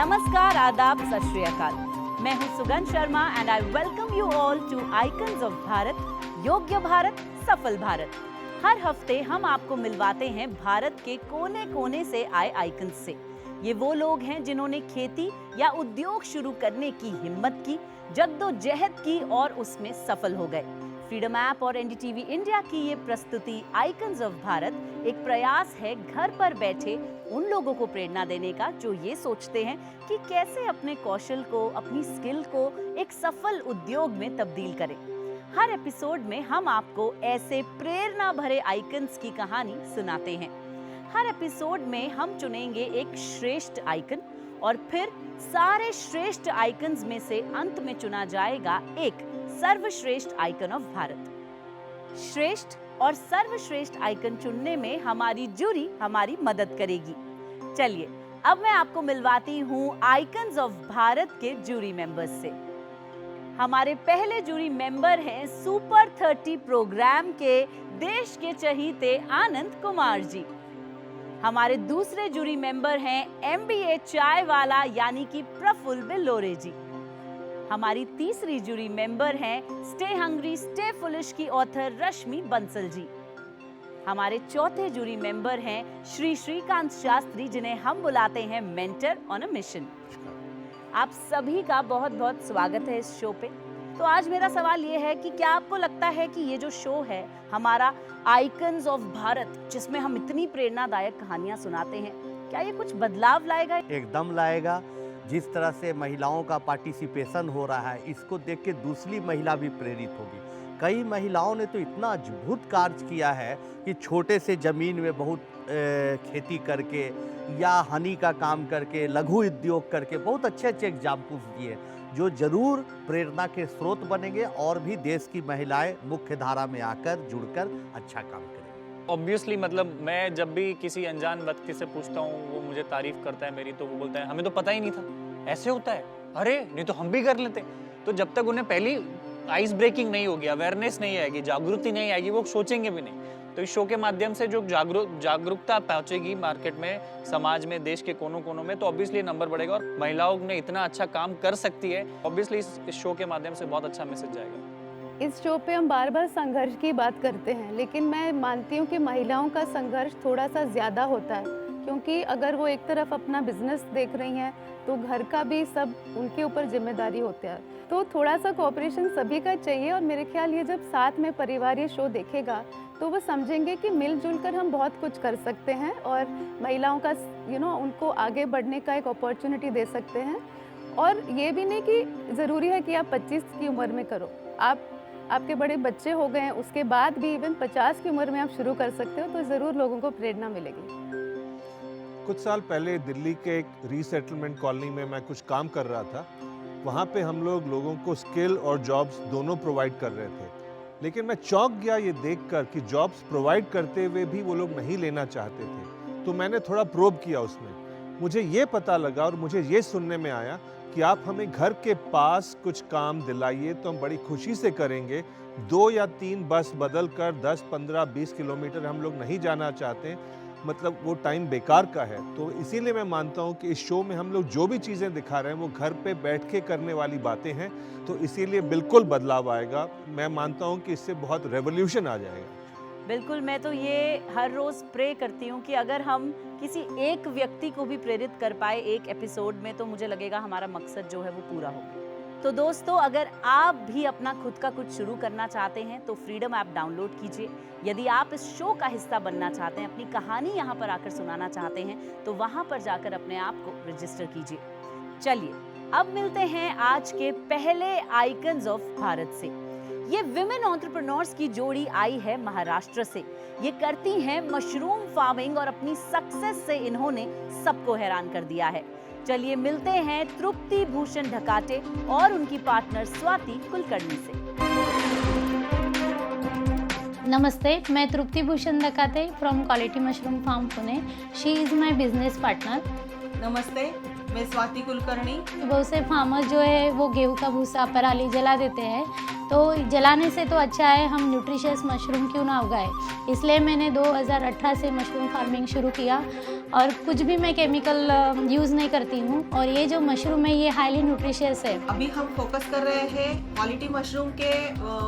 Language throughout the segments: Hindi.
नमस्कार, आदाब, सत श्री अकाल। मैं हूं Sugandh Sharma and I welcome you all to icons of Bharat, योग्य भारत, सफल भारत। हर हफ्ते हम आपको मिलवाते हैं भारत के कोने कोने से आए आइकन्स से। ये वो लोग हैं जिन्होंने खेती या उद्योग शुरू करने की हिम्मत की, जद्दोजहद की और उसमें सफल हो गए। फ्रीडम ऐप और एनडीटीवी इंडिया की ये प्रस्तुति आइकन्स ऑफ भारत एक प्रयास है घर पर बैठे उन लोगों को प्रेरणा देने का जो ये सोचते हैं कि कैसे अपने कौशल को, अपनी स्किल को एक सफल उद्योग में तब्दील करें। हर एपिसोड में हम आपको ऐसे प्रेरणा भरे आइकन्स की कहानी सुनाते हैं। हर एपिसोड में हम चुनेंगे एक श्रेष्ठ आइकन और फिर सारे श्रेष्ठ आइकन्स में से अंत में चुना जाएगा एक सर्वश्रेष्ठ आइकन ऑफ भारत। श्रेष्ठ और सर्वश्रेष्ठ आइकन चुनने में हमारी जूरी हमारी मदद करेगी। चलिए अब मैं आपको मिलवाती हूँ आइकन्स ऑफ भारत के जूरी मेंबर्स से। हमारे पहले जूरी मेंबर हैं सुपर 30 प्रोग्राम के देश के चहीते आनंद कुमार जी। हमारे दूसरे जूरी मेंबर हैं MBA चाय वाला यानी कि प्रफुल्ल बेल्लोरे जी। हमारी तीसरी जूरी मेंबर हैं स्टे हंग्री स्टे फुलिश की ऑथर रश्मि बंसल जी। हमारे चौथे जूरी मेंबर हैं श्री श्रीकांत शास्त्री, जिन्हें हम बुलाते हैं मेंटर ऑन अ मिशन। आप सभी का बहुत बहुत स्वागत है इस शो पे। तो आज मेरा सवाल ये है कि क्या आपको लगता है कि ये जो शो है हमारा आइकन्स ऑफ भारत, जिसमें हम इतनी प्रेरणादायक कहानियां सुनाते हैं, क्या ये कुछ बदलाव लाएगा? एकदम लाएगा। जिस तरह से महिलाओं का पार्टिसिपेशन हो रहा है, इसको देख के दूसरी महिला भी प्रेरित होगी। कई महिलाओं ने तो इतना अद्भुत कार्य किया है कि छोटे से ज़मीन में बहुत खेती करके या हनी का काम करके, लघु उद्योग करके बहुत अच्छे अच्छे एग्जाम्पल्स दिए जो जरूर प्रेरणा के स्रोत बनेंगे और भी देश की महिलाएं मुख्य धारा में आकर जुड़कर अच्छा काम करेंगी। ऑब्वियसली मतलब मैं जब भी किसी अनजान व्यक्ति से पूछता हूँ, वो मुझे तारीफ करता है मेरी, तो वो बोलता है हमें तो पता ही नहीं था ऐसे होता है, अरे नहीं तो हम भी कर लेते। तो जब तक उन्हें पहली आइस ब्रेकिंग नहीं होगी, अवेयरनेस नहीं आएगी, जागृति नहीं आएगी, वो सोचेंगे भी नहीं। तो इस शो के माध्यम से जो जागरूकता पहुंचेगी मार्केट में, समाज में, देश के कोनों कोनों में, तो ऑब्वियसली नंबर बढ़ेगा और महिलाओं ने इतना अच्छा काम कर सकती है। ऑब्वियसली इस शो के माध्यम से बहुत अच्छा मैसेज जाएगा। इस शो पे हम बार बार संघर्ष की बात करते हैं, लेकिन मैं मानती हूँ कि महिलाओं का संघर्ष थोड़ा सा ज़्यादा होता है, क्योंकि अगर वो एक तरफ अपना बिजनेस देख रही हैं तो घर का भी सब उनके ऊपर जिम्मेदारी होता है। तो थोड़ा सा कोऑपरेशन सभी का चाहिए और मेरे ख्याल ये जब साथ में परिवार ये शो देखेगा तो वो समझेंगे कि मिलजुल कर हम बहुत कुछ कर सकते हैं और महिलाओं का उनको आगे बढ़ने का एक अपॉर्चुनिटी दे सकते हैं। और ये भी नहीं कि ज़रूरी है कि आप 25 की उम्र में करो, आपके बड़े बच्चे हो गए हैं उसके बाद भी इवन 50 की उम्र में आप शुरू कर सकते हो, तो ज़रूर लोगों को प्रेरणा मिलेगी। कुछ साल पहले दिल्ली के एक रीसेटलमेंट कॉलोनी में मैं कुछ काम कर रहा था। वहाँ पे हम लोगों को स्किल और जॉब्स दोनों प्रोवाइड कर रहे थे, लेकिन मैं चौंक गया ये देखकर कि जॉब्स प्रोवाइड करते हुए भी वो लोग नहीं लेना चाहते थे। तो मैंने थोड़ा प्रोब किया उसमें, मुझे ये पता लगा और मुझे ये सुनने में आया कि आप हमें घर के पास कुछ काम दिलाइए तो हम बड़ी खुशी से करेंगे। 2 या 3 बस बदल कर 10, 15, 20 किलोमीटर हम लोग नहीं जाना चाहते, मतलब वो टाइम बेकार का है। तो इसीलिए मैं मानता हूँ कि इस शो में हम लोग जो भी चीज़ें दिखा रहे हैं वो घर पे बैठ के करने वाली बातें हैं, तो इसीलिए बिल्कुल बदलाव आएगा। मैं मानता हूँ कि इससे बहुत रेवोल्यूशन आ जाएगा। बिल्कुल, मैं तो ये हर रोज प्रे करती हूँ कि अगर हम किसी एक व्यक्ति को भी प्रेरित कर पाए एक एपिसोड में, तो मुझे लगेगा हमारा मकसद जो है वो पूरा होगा। तो दोस्तों, अगर आप भी अपना खुद का कुछ शुरू करना चाहते हैं तो फ्रीडम ऐप डाउनलोड कीजिए। यदि आप इस शो का हिस्सा बनना चाहते हैं, अपनी कहानी यहाँ पर आकर सुनाना चाहते हैं, तो वहाँ पर जाकर अपने आप को रजिस्टर कीजिए। चलिए अब मिलते हैं आज के पहले आइकन्स ऑफ भारत से। ये विमेन एंटरप्रेन्योर्स की जोड़ी आई है महाराष्ट्र से। ये करती हैं मशरूम फार्मिंग और अपनी सक्सेस से इन्होंने सबको हैरान कर दिया है। चलिए मिलते हैं तृप्ति भूषण ढकाटे और उनकी पार्टनर स्वाति कुलकर्णी से। नमस्ते, मैं Trupti Bhushan Dhakate from quality mushroom farm Pune. She is my business partner. नमस्ते, मैं स्वाति कुलकर्णी। बहुत से फार्मर जो है वो गेहूं का भूसा पराली जला देते हैं, तो जलाने से तो अच्छा है हम न्यूट्रिशियस मशरूम क्यों ना उगाए। इसलिए मैंने 2018 से मशरूम फार्मिंग शुरू किया और कुछ भी मैं केमिकल यूज़ नहीं करती हूँ। और ये जो मशरूम है ये हाईली न्यूट्रिशियस है। अभी हम फोकस कर रहे हैं क्वालिटी मशरूम के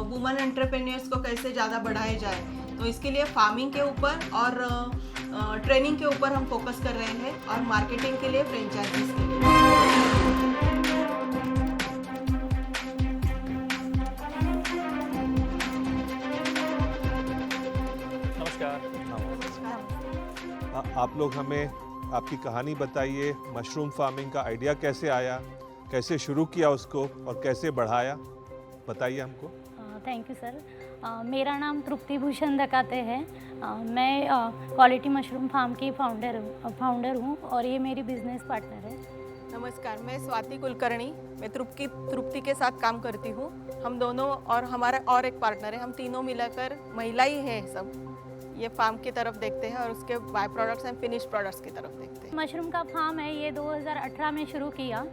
वुमेन एंटरप्रेन्योर्स को कैसे ज़्यादा बढ़ाया जाए, तो इसके लिए फार्मिंग के ऊपर और ट्रेनिंग के ऊपर हम फोकस कर रहे हैं और मार्केटिंग के लिए फ्रेंचाइजीज के लिए। आप लोग हमें आपकी कहानी बताइए, मशरूम फार्मिंग का आइडिया कैसे आया, कैसे शुरू किया उसको और कैसे बढ़ाया, बताइए हमको। Thank you sir. मेरा नाम तृप्ति भूषण दकाते है। मैं क्वालिटी मशरूम फार्म की फाउंडर हूँ और ये मेरी बिजनेस पार्टनर है। नमस्कार, मैं स्वाति कुलकर्णी। मैं तृप्ति के साथ काम करती हूँ। हम दोनों और हमारा और एक पार्टनर है, हम तीनों मिलाकर महिला ही है सब। ये फार्म की तरफ देखते हैं और उसके by products and finish products की तरफ देखते हैं। मशरूम का फार्म है ये 2018 में शुरू किया।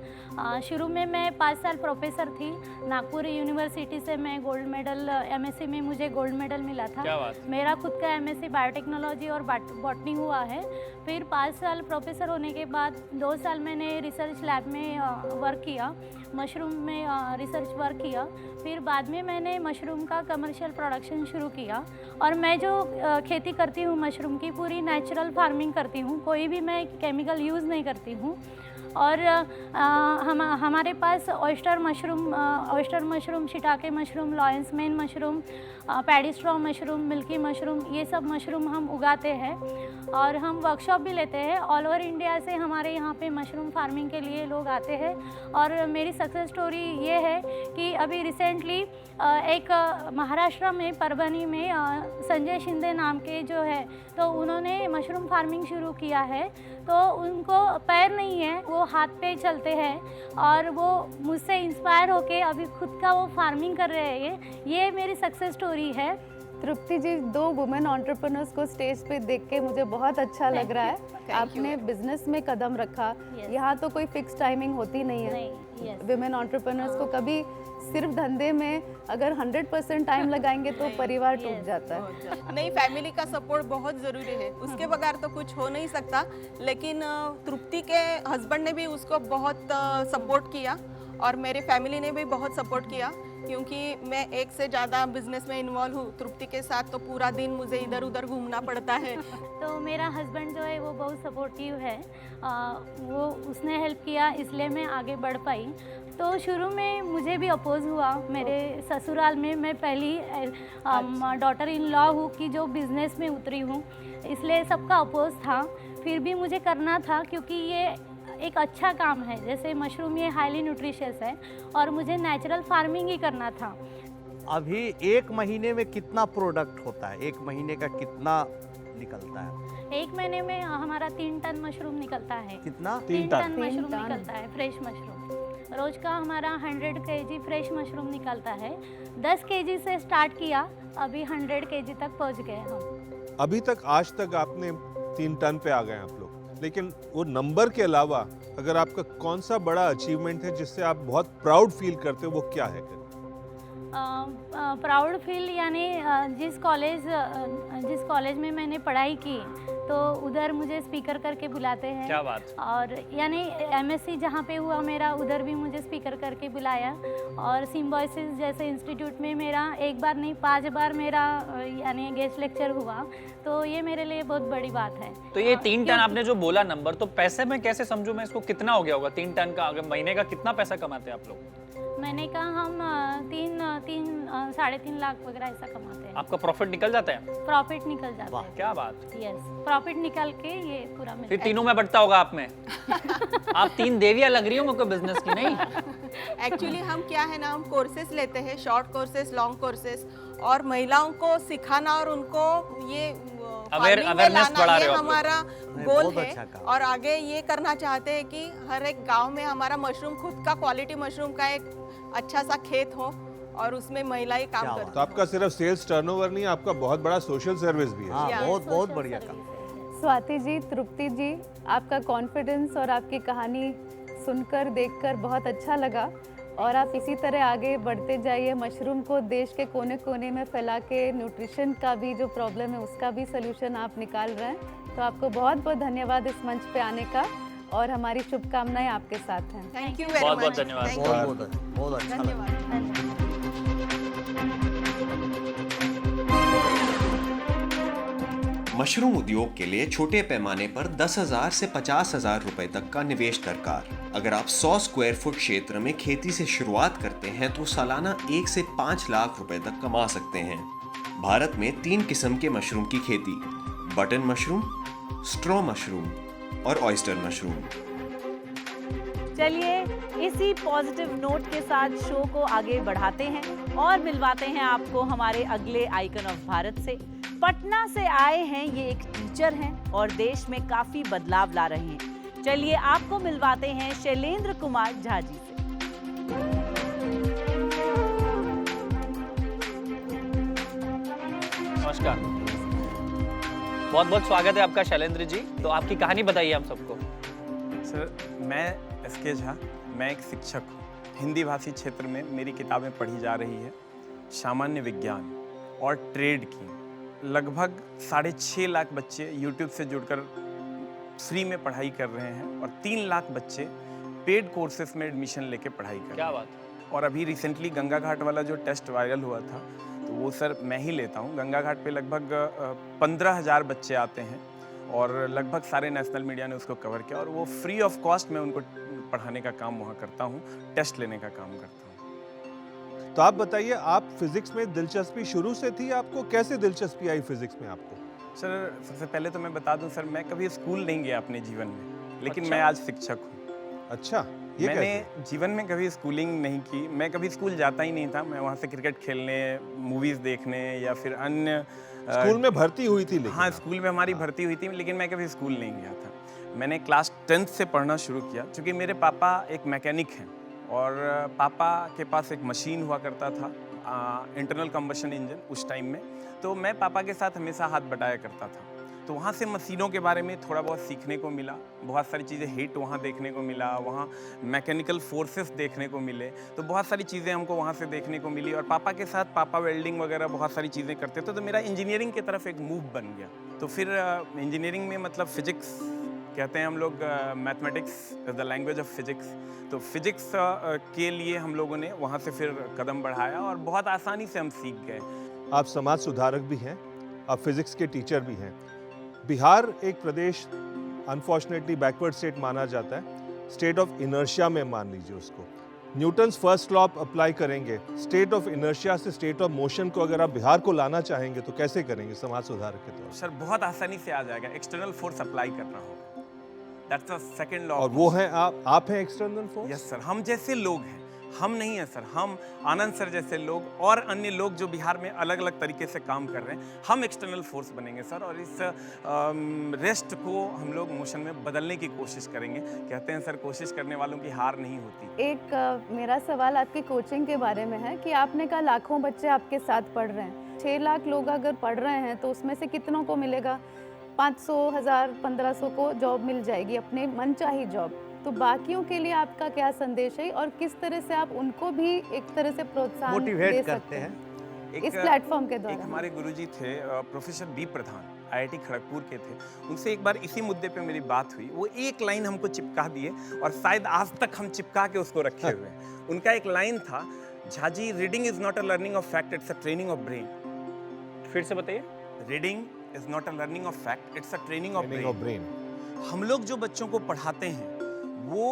शुरू में मैं 5 साल प्रोफेसर थी नागपुर यूनिवर्सिटी से। मैं गोल्ड मेडल एमएससी में मुझे गोल्ड मेडल मिला था। क्या बात। मेरा खुद का एमएससी बायोटेक्नोलॉजी और बॉटनी हुआ है। फिर 5 साल प्रोफेसर होने के बाद 2 साल मैंने रिसर्च लैब में वर्क किया, मशरूम में रिसर्च वर्क किया। फिर बाद में मैंने मशरूम का कमर्शियल प्रोडक्शन शुरू किया। और मैं जो खेती करती हूँ मशरूम की पूरी नेचुरल फार्मिंग करती हूँ, कोई भी मैं केमिकल यूज़ नहीं करती हूँ। और हमारे पास oyster mushroom, shiitake mushroom, lion's mane mushroom, paddy straw mushroom, milky mushroom, ये सब मशरूम हम उगाते हैं। और हम वर्कशॉप भी लेते हैं। ऑल ओवर इंडिया से हमारे यहाँ पे मशरूम फार्मिंग के लिए लोग आते हैं। और मेरी सक्सेस स्टोरी ये है कि अभी रिसेंटली एक महाराष्ट्र में परभनी में संजय शिंदे नाम के जो है, तो उन्होंने मशरूम फार्मिंग शुरू किया है। तो उनको पैर नहीं है, वो हाथ पे चलते हैं और वो मुझसे इंस्पायर होके अभी खुद का वो फार्मिंग कर रहे हैं। ये मेरी सक्सेस स्टोरी है। तृप्ति जी, 2 वुमेन एंटरप्रेन्योर्स को स्टेज पे देख के मुझे बहुत अच्छा लग रहा है। आपने बिजनेस में कदम रखा। यहाँ तो कोई फिक्स टाइमिंग होती नहीं है। वुमेन एंटरप्रेन्योर्स को कभी सिर्फ धंधे में अगर 100% टाइम लगाएंगे तो परिवार टूट जाता है। नहीं, फैमिली का सपोर्ट बहुत ज़रूरी है, उसके बगैर तो कुछ हो नहीं सकता। लेकिन तृप्ति के हस्बैंड ने भी उसको बहुत सपोर्ट किया और मेरी फैमिली ने भी बहुत सपोर्ट किया, क्योंकि मैं एक से ज़्यादा बिजनेस में इन्वॉल्व हूँ तृप्ति के साथ, तो पूरा दिन मुझे इधर उधर घूमना पड़ता है। तो मेरा हस्बैंड जो है वो बहुत सपोर्टिव है। वो उसने हेल्प किया, इसलिए मैं आगे बढ़ पाई। तो शुरू में मुझे भी अपोज हुआ। मेरे ससुराल में मैं पहली डॉटर इन लॉ हूँ कि जो बिज़नेस में उतरी हूँ, इसलिए सबका अपोज था। फिर भी मुझे करना था क्योंकि ये एक अच्छा काम है। जैसे मशरूम ये हाईली न्यूट्रिशियस है और मुझे नेचुरल फार्मिंग ही करना था। अभी 1 महीने में कितना प्रोडक्ट होता है? 1 महीने का कितना निकलता है? 1 महीने में हमारा 3 टन मशरूम निकलता है। कितना? 3 टन मशरूम निकलता है, फ्रेश मशरूम। रोज का हमारा 100 kg फ्रेश मशरूम निकलता है। 10 kg से स्टार्ट किया, अभी 100 kg तक पहुंच गए हम। अभी तक आज तक आपने 3 टन पे आ गए आप लोग, लेकिन वो नंबर के अलावा अगर आपका कौन सा बड़ा अचीवमेंट है जिससे आप बहुत प्राउड फील करते हो, वो क्या है? प्राउड फील यानी जिस कॉलेज में मैंने पढ़ाई की तो उधर मुझे स्पीकर करके बुलाते हैं। क्या बात। और यानी एमएससी जहाँ पे हुआ मेरा, उधर भी मुझे स्पीकर करके बुलाया। और सिम्बोसिस जैसे इंस्टीट्यूट में मेरा 1 बार नहीं 5 बार मेरा यानी गेस्ट लेक्चर हुआ। तो ये मेरे लिए बहुत बड़ी बात है। तो ये 3 टन आपने जो बोला नंबर, तो पैसे में कैसे समझूं मैं इसको? कितना हो गया होगा 3 टन का? अगर महीने का कितना पैसा कमाते हैं आप लोग? मैंने कहा हम 3-3.5 लाख वगैरह ऐसा कमाते हैं। आपका प्रॉफिट निकल जाता है? प्रॉफिट निकल जाता है। क्या बात। यस, प्रॉफिट निकल के ये पूरा मिलता है। फिर तीनों में बढ़ता होगा आप में। आप 3 देवियां लग रही हो मुझको बिजनेस की। नहीं, एक्चुअली हम क्या है ना, हम कोर्सेज लेते हैं, शॉर्ट कोर्सेज, लॉन्ग कोर्सेज, और महिलाओं को सिखाना और उनको ये अवेयरनेस बढ़ा रहे हो। हमारा गोल बहुत है। अच्छा काम। और आगे ये करना चाहते हैं कि हर एक गांव में हमारा मशरूम, खुद का क्वालिटी मशरूम का एक अच्छा सा खेत हो और उसमें महिलाएं काम करती तो आपका सिर्फ सेल्स टर्नओवर नहीं, आपका बहुत बड़ा सोशल सर्विस भी है। हाँ, या, बहुत बढ़िया काम। स्वाति जी, तृप्ति जी, आपका कॉन्फिडेंस और आपकी कहानी सुनकर देखकर बहुत अच्छा लगा और आप इसी तरह आगे बढ़ते जाइए। मशरूम को देश के कोने कोने में फैला के न्यूट्रिशन का भी जो प्रॉब्लम है उसका भी सलूशन आप निकाल रहे हैं। तो आपको बहुत बहुत धन्यवाद इस मंच पे आने का और हमारी शुभकामनाएं आपके साथ हैं। थैंक यू वेरी बहुत मच। बहुत धन्यवाद। Thank you। बहुत अच्छा लगा। धन्यवाद। मशरूम उद्योग के लिए छोटे पैमाने पर 10,000 से 50,000 रुपए तक का निवेश दरकार। अगर आप 100 स्क्वायर फुट क्षेत्र में खेती से शुरुआत करते हैं तो सालाना 1 से 5 लाख रुपए तक कमा सकते हैं। भारत में 3 किस्म के मशरूम की खेती, बटन मशरूम, स्ट्रॉ मशरूम और ऑयस्टर मशरूम। चलिए इसी पॉजिटिव नोट के साथ शो को आगे बढ़ाते हैं और मिलवाते हैं आपको हमारे अगले आइकन ऑफ भारत से। पटना से आए हैं, ये एक टीचर हैं और देश में काफी बदलाव ला रहे हैं। चलिए आपको मिलवाते हैं शैलेंद्र कुमार झा जी से। नमस्कार, बहुत बहुत स्वागत है आपका शैलेंद्र जी। तो आपकी कहानी बताइए हम सबको। सर, मैं एस.के. झा, मैं एक शिक्षक हूँ। हिंदी भाषी क्षेत्र में मेरी किताबें पढ़ी जा रही है। सामान्य विज्ञान और ट्रेड की लगभग 6.5 लाख बच्चे यूट्यूब से जुड़कर फ्री में पढ़ाई कर रहे हैं और 3 लाख बच्चे पेड कोर्सेज में एडमिशन लेके पढ़ाई कर रहे हैं। क्या बात। और अभी रिसेंटली गंगा घाट वाला जो टेस्ट वायरल हुआ था तो वो सर मैं ही लेता हूँ। गंगा घाट पे लगभग 15,000 बच्चे आते हैं और लगभग सारे नेशनल मीडिया ने उसको कवर किया और वो फ्री ऑफ कॉस्ट में उनको पढ़ाने का काम वहाँ करता हूँ, टेस्ट लेने का काम करता हूँ। तो आप बताइए, आप फिजिक्स में दिलचस्पी शुरू से थी आपको? कैसे दिलचस्पी आई फिजिक्स में आपको? सर, सबसे पहले तो मैं बता दूं सर, मैं कभी स्कूल नहीं गया अपने जीवन में, लेकिन अच्छा। मैं आज शिक्षक हूँ। अच्छा, ये मैंने कैसे? जीवन में कभी स्कूलिंग नहीं की। मैं कभी स्कूल जाता ही नहीं था। मैं वहाँ से क्रिकेट खेलने, मूवीज़ देखने या फिर अन्य स्कूल में भर्ती हुई थी लेकिन हाँ, आप? स्कूल में हमारी भर्ती हुई थी, लेकिन मैं कभी स्कूल नहीं गया था। मैंने क्लास 10th से पढ़ना शुरू किया, क्योंकि मेरे पापा एक मैकेनिक हैं और पापा के पास एक मशीन हुआ करता था, इंटरनल कंबशन इंजन उस टाइम में। तो मैं पापा के साथ हमेशा हाथ बटाया करता था। तो वहाँ से मशीनों के बारे में थोड़ा बहुत सीखने को मिला, बहुत सारी चीज़ें हिट वहाँ देखने को मिला, वहाँ मैकेनिकल फोर्सेस देखने को मिले। तो बहुत सारी चीज़ें हमको वहाँ से देखने को मिली और पापा के साथ पापा वेल्डिंग वगैरह बहुत सारी चीज़ें करते थे। तो मेरा इंजीनियरिंग की तरफ एक मूव बन गया। तो फिर इंजीनियरिंग में मतलब फिजिक्स कहते हैं हम लोग, mathematics is the language of physics. तो फिजिक्स के लिए हम लोगों ने वहाँ से फिर कदम बढ़ाया और बहुत आसानी से हम सीख गए। आप समाज सुधारक भी हैं, आप फिजिक्स के टीचर भी हैं। बिहार एक प्रदेश अनफॉर्चुनेटली बैकवर्ड स्टेट माना जाता है, स्टेट ऑफ इनर्शिया में मान लीजिए उसको। न्यूटन्स फर्स्ट लॉ आप अप्लाई करेंगे, स्टेट ऑफ इनर्शिया से स्टेट ऑफ मोशन को अगर आप बिहार को लाना चाहेंगे तो कैसे करेंगे समाज सुधारक के तौर सर, बहुत आसानी से आ जाएगा। एक्सटर्नल फोर्स अप्लाई करना होगा, दैट्स द सेकंड लॉ। और वो हैं आप हैं एक्सटर्नल फोर्स? यस सर, हम जैसे लोग हैं, हम नहीं है सर, हम आनंद सर जैसे लोग और अन्य लोग जो बिहार में अलग अलग तरीके से काम कर रहे हैं, हम एक्सटर्नल फोर्स बनेंगे सर। और इस रेस्ट को हम लोग मोशन में बदलने की कोशिश करेंगे। कहते हैं सर, कोशिश करने वालों की हार नहीं होती। एक मेरा सवाल आपकी कोचिंग के बारे में है कि आपने कहा लाखों बच्चे आपके साथ पढ़ रहे हैं। 6 लाख लोग अगर पढ़ रहे हैं तो उसमें से कितनों को मिलेगा? 500, 1000, 1500 को जॉब मिल जाएगी, अपने मनचाही जॉब। तो बाकियों के लिए आपका क्या संदेश है और किस तरह से आप उनको भी एक तरह से प्रोत्साहन दे मोटिवेट सकते करते हैं? इस प्लेटफॉर्म के एक द्वारा? हमारे गुरुजी थे प्रोफेसर बी प्रधान, IIT खड़गपुर के थे। उनसे एक बार इसी मुद्दे पे मेरी बात हुई। वो एक लाइन हमको चिपका दिए और शायद आज तक हम चिपका के उसको रखे हुए हैं। उनका एक लाइन था, Jhaji, reading is not a learning of fact, it's a training of brain. फिर से बताइए। Reading is not a learning of fact, it's a training of brain. Brain. हम लोग जो बच्चों को पढ़ाते हैं वो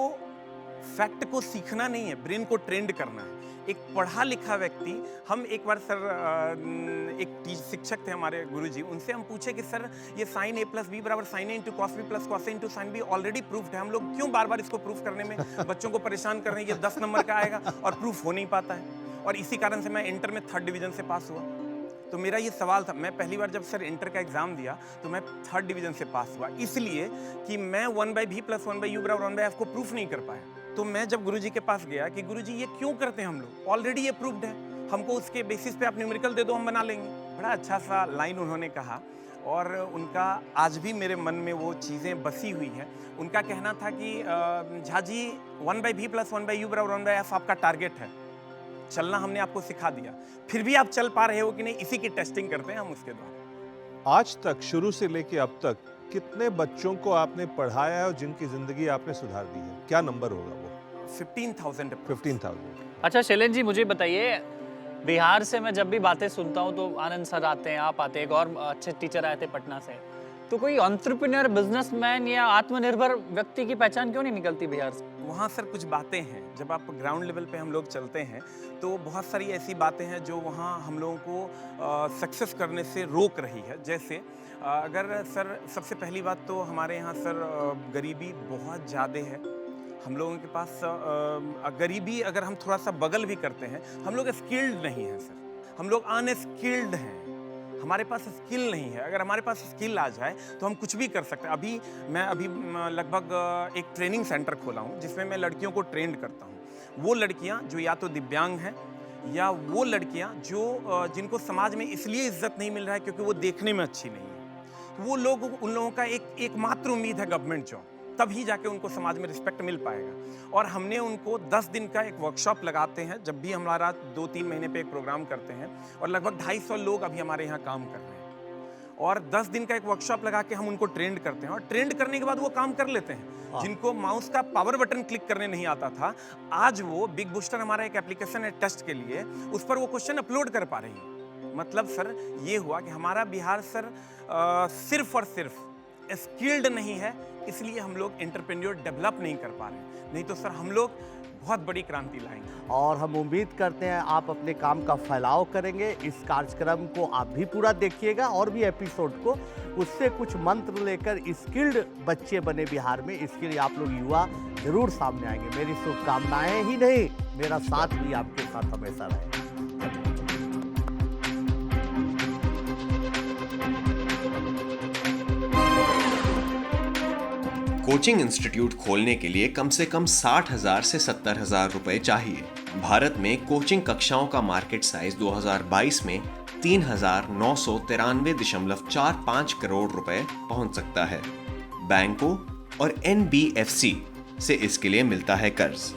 फैक्ट को सीखना नहीं है, ब्रेन को ट्रेंड करना है। एक पढ़ा लिखा व्यक्ति, हम एक बार सर एक शिक्षक थे हमारे गुरुजी, उनसे हम पूछे कि सर ये sine A + B = sine A × cos B + cos A × sine B already proofed है, हम लोग क्यों बार बार इसको प्रूफ करने में बच्चों को परेशान कर रहे हैं? ये 10 नंबर का आएगा और प्रूफ हो नहीं पाता है। और इसी कारण से मैं इंटर में 3rd डिवीजन से पास हुआ। तो मेरा ये सवाल था, मैं पहली बार जब सर इंटर का एग्जाम दिया तो मैं 3rd डिवीजन से पास हुआ, इसलिए कि मैं 1/v + 1/u = 1/f को प्रूफ नहीं कर पाया। तो मैं जब गुरुजी के पास गया कि गुरुजी ये क्यों करते हैं हम लोग, ऑलरेडी ये प्रूफ्ड है, हमको उसके बेसिस पे आप न्यूमेरिकल दे दो, हम बना लेंगे। बड़ा अच्छा सा लाइन उन्होंने कहा, और उनका आज भी मेरे मन में वो चीज़ें बसी हुई हैं। उनका कहना था कि Jha ji 1/v + 1/u = 1/f आपका टारगेट है, चलना हमने आपको सिखा दिया, फिर भी आप चल पा रहे हो कि नहीं, इसी की टेस्टिंग करते हैं हम उसके द्वारा। आज तक शुरू से लेके अब तक कितने बच्चों को आपने पढ़ाया है और जिनकी जिंदगी आपने सुधार दी है? क्या नंबर होगा वो? 15,000। 15,000। अच्छा शैलेंद्र जी, मुझे बताइए, बिहार से मैं जब भी बातें सुनता हूँ तो आनंद सर आते हैं, आप आते हैं, एक और अच्छे टीचर आए थे पटना से, तो कोई एंटरप्रेन्योर, बिजनेसमैन या आत्मनिर्भर व्यक्ति की पहचान क्यों नहीं निकलती बिहार से? वहाँ सर कुछ बातें हैं, जब आप ग्राउंड लेवल पे हम लोग चलते हैं तो बहुत सारी ऐसी बातें हैं जो वहाँ हम लोगों को सक्सेस करने से रोक रही है। जैसे अगर सर, सबसे पहली बात तो हमारे यहाँ सर गरीबी बहुत ज़्यादा है। हम लोगों के पास गरीबी, अगर हम थोड़ा सा बगल भी करते हैं, हम लोग स्किल्ड नहीं हैं सर, हम लोग अनस्किल्ड हैं, हमारे पास स्किल नहीं है। अगर हमारे पास स्किल आ जाए तो हम कुछ भी कर सकते हैं। मैं लगभग एक ट्रेनिंग सेंटर खोला हूँ जिसमें मैं लड़कियों को ट्रेंड करता हूँ। वो लड़कियाँ जो या तो दिव्यांग हैं या वो लड़कियाँ जो जिनको समाज में इसलिए इज्जत नहीं मिल रहा है क्योंकि वो देखने में अच्छी नहीं है, तो वो लोग, उन लोगों का एकमात्र उम्मीद है गवर्नमेंट जॉब, तभी जाके उनको समाज में रिस्पेक्ट मिल पाएगा। और हमने उनको 10 दिन का एक वर्कशॉप लगाते हैं, जब भी हमारा 2-3 महीने पे एक प्रोग्राम करते हैं, और लगभग 250 लोग अभी हमारे यहाँ काम कर रहे हैं। और 10 दिन का एक वर्कशॉप लगा के हम उनको ट्रेंड करते हैं, और ट्रेंड करने के बाद वो काम कर लेते हैं। जिनको माउस का पावर बटन क्लिक करने नहीं आता था, आज वो बिग बूस्टर हमारा एक एप्लीकेशन है टेस्ट के लिए, उस पर वो क्वेश्चन अपलोड कर पा रही है। मतलब सर ये हुआ कि हमारा बिहार सर सिर्फ और सिर्फ स्किल्ड नहीं है, इसलिए हम लोग एंटरप्रेन्योर डेवलप नहीं कर पा रहे, नहीं तो सर हम लोग बहुत बड़ी क्रांति लाएंगे। और हम उम्मीद करते हैं आप अपने काम का फैलाव करेंगे। इस कार्यक्रम को आप भी पूरा देखिएगा और भी एपिसोड को, उससे कुछ मंत्र लेकर स्किल्ड बच्चे बने बिहार में, इसके लिए आप लोग युवा जरूर सामने आएंगे। मेरी शुभकामनाएं ही नहीं, मेरा साथ भी आपके साथ हमेशा रहे। कोचिंग इंस्टीट्यूट खोलने के लिए कम से कम 60,000 से 70,000 रुपए चाहिए। भारत में कोचिंग कक्षाओं का मार्केट साइज 2022 में 3,993.45 करोड़ रुपए पहुंच सकता है। बैंकों और NBFC से इसके लिए मिलता है कर्ज।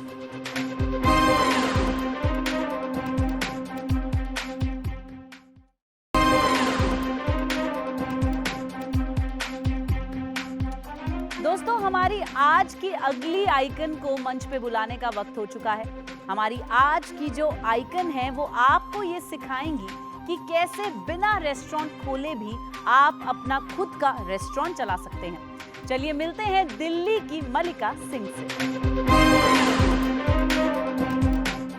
दोस्तों, हमारी आज की अगली आइकन को मंच पे बुलाने का वक्त हो चुका है। हमारी आज की जो आइकन है वो आपको ये सिखाएंगी कि कैसे बिना रेस्टोरेंट खोले भी आप अपना खुद का रेस्टोरेंट चला सकते हैं। चलिए मिलते हैं दिल्ली की मल्लिका सिंह से।